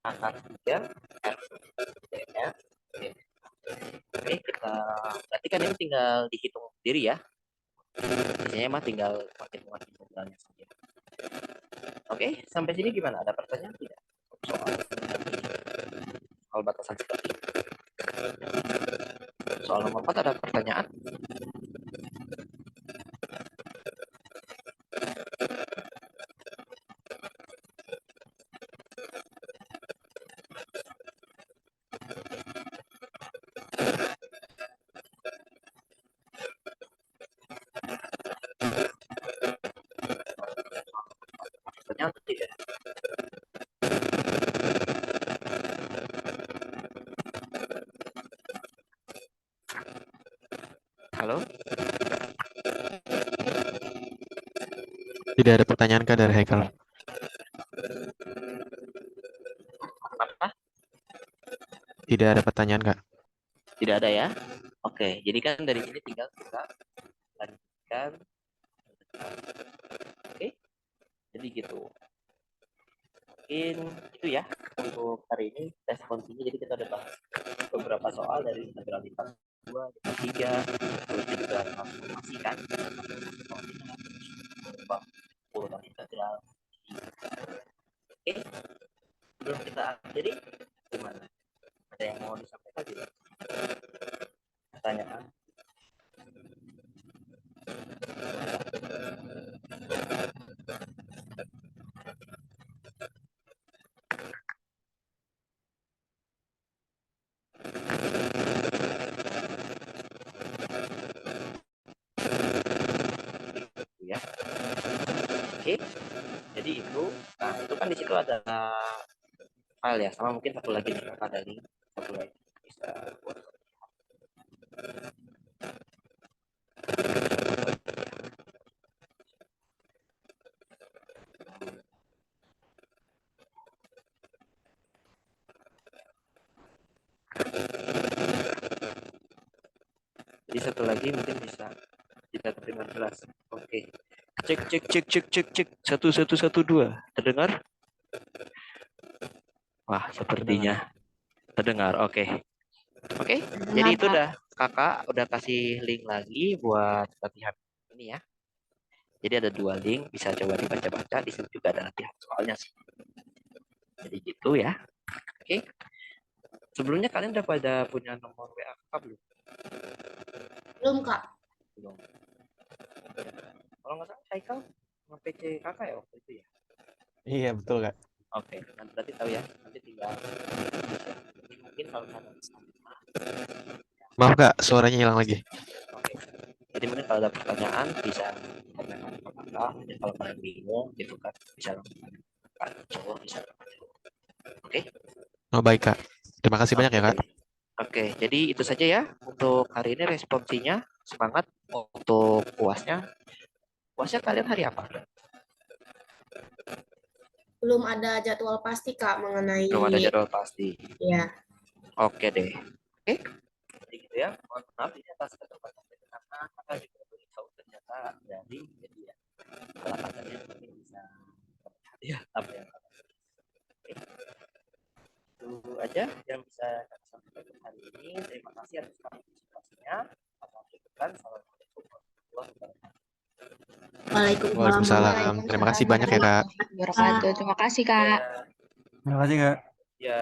akar 3 r dr. Oke, kita berarti kan ini tinggal dihitung sendiri ya. Biasanya mah tinggal hitungan integralnya saja. Oke, sampai sini gimana? Ada pertanyaan tidak? Soal batasan seperti ini. Soal nomor 4 ada pertanyaan? Pertanyaan atau tidak? Halo? Tidak ada pertanyaan, Kak, dari Haikal. Apa? Tidak ada pertanyaan, Kak. Tidak ada ya? Oke, jadi kan dari sini tinggal kita lanjutkan. Oke, jadi gitu. Mungkin itu ya untuk hari ini tes kontinu. Jadi kita udah bahas beberapa soal dari integral lipat 2, lipat 3, terus juga transformasi kan. Mengubah urutan integral. Oke, sebelum kita akhiri, gimana? Ada yang mau disampaikan tidak? Pertanyaan? Ya. Oke. Jadi itu, nah itu kan di situ ada file ya, sama mungkin satu lagi nih, ada link satu lagi bisa buat. Jadi satu lagi mungkin bisa tidak terdengar jelas. Oke. Cek. 1 1 1 2. Terdengar? Wah, sepertinya terdengar. Oke. Oke. Jadi itu Kak. udah kakak udah kasih link lagi buat latihan ini ya. Jadi ada 2 link, bisa coba dibaca-baca. Di situ juga ada latihan soalnya sih. Jadi gitu ya. Oke. Sebelumnya kalian udah pada punya nomor WA kakak belum? Belum, Kak. Belum. Kalau nggak salah Haikal nge-PC kakak ya waktu itu ya? Iya, betul, Kak. Oke, nanti berarti tahu ya. Nanti tinggal ini mungkin kalau kalian bisa. Maaf, Kak, suaranya hilang lagi. Oke. Jadi mungkin kalau ada pertanyaan bisa tanyakan ke kakak. Jadi kalau kalian bingung gitu kan bisa langsung coba bisa. Oke. Oh, baik, Kak. Terima kasih banyak ya, Kak. Oke, jadi itu saja ya untuk hari ini responsinya. Semangat untuk UASnya. UASnya kalian hari apa? Belum ada jadwal pasti, Kak, mengenai Belum ada jadwal pasti. ya. Oke deh. Oke. Jadi gitu ya. Mohon maaf ini atas keterbatasan karena kakak juga belum tahu ternyata dari jadi ya. Kelapatannya mungkin bisa ya apa yang kakak. Oke. Itu aja yang bisa kakak sampaikan hari ini. Terima kasih atas partisipasinya. Assalamualaikum warahmatullahi wabarakatuh. Waalaikumsalam. Terima kasih banyak ya, Kak. Wabarakatuh. Terima kasih, Kak. Ya. Terima kasih, Kak. Ya.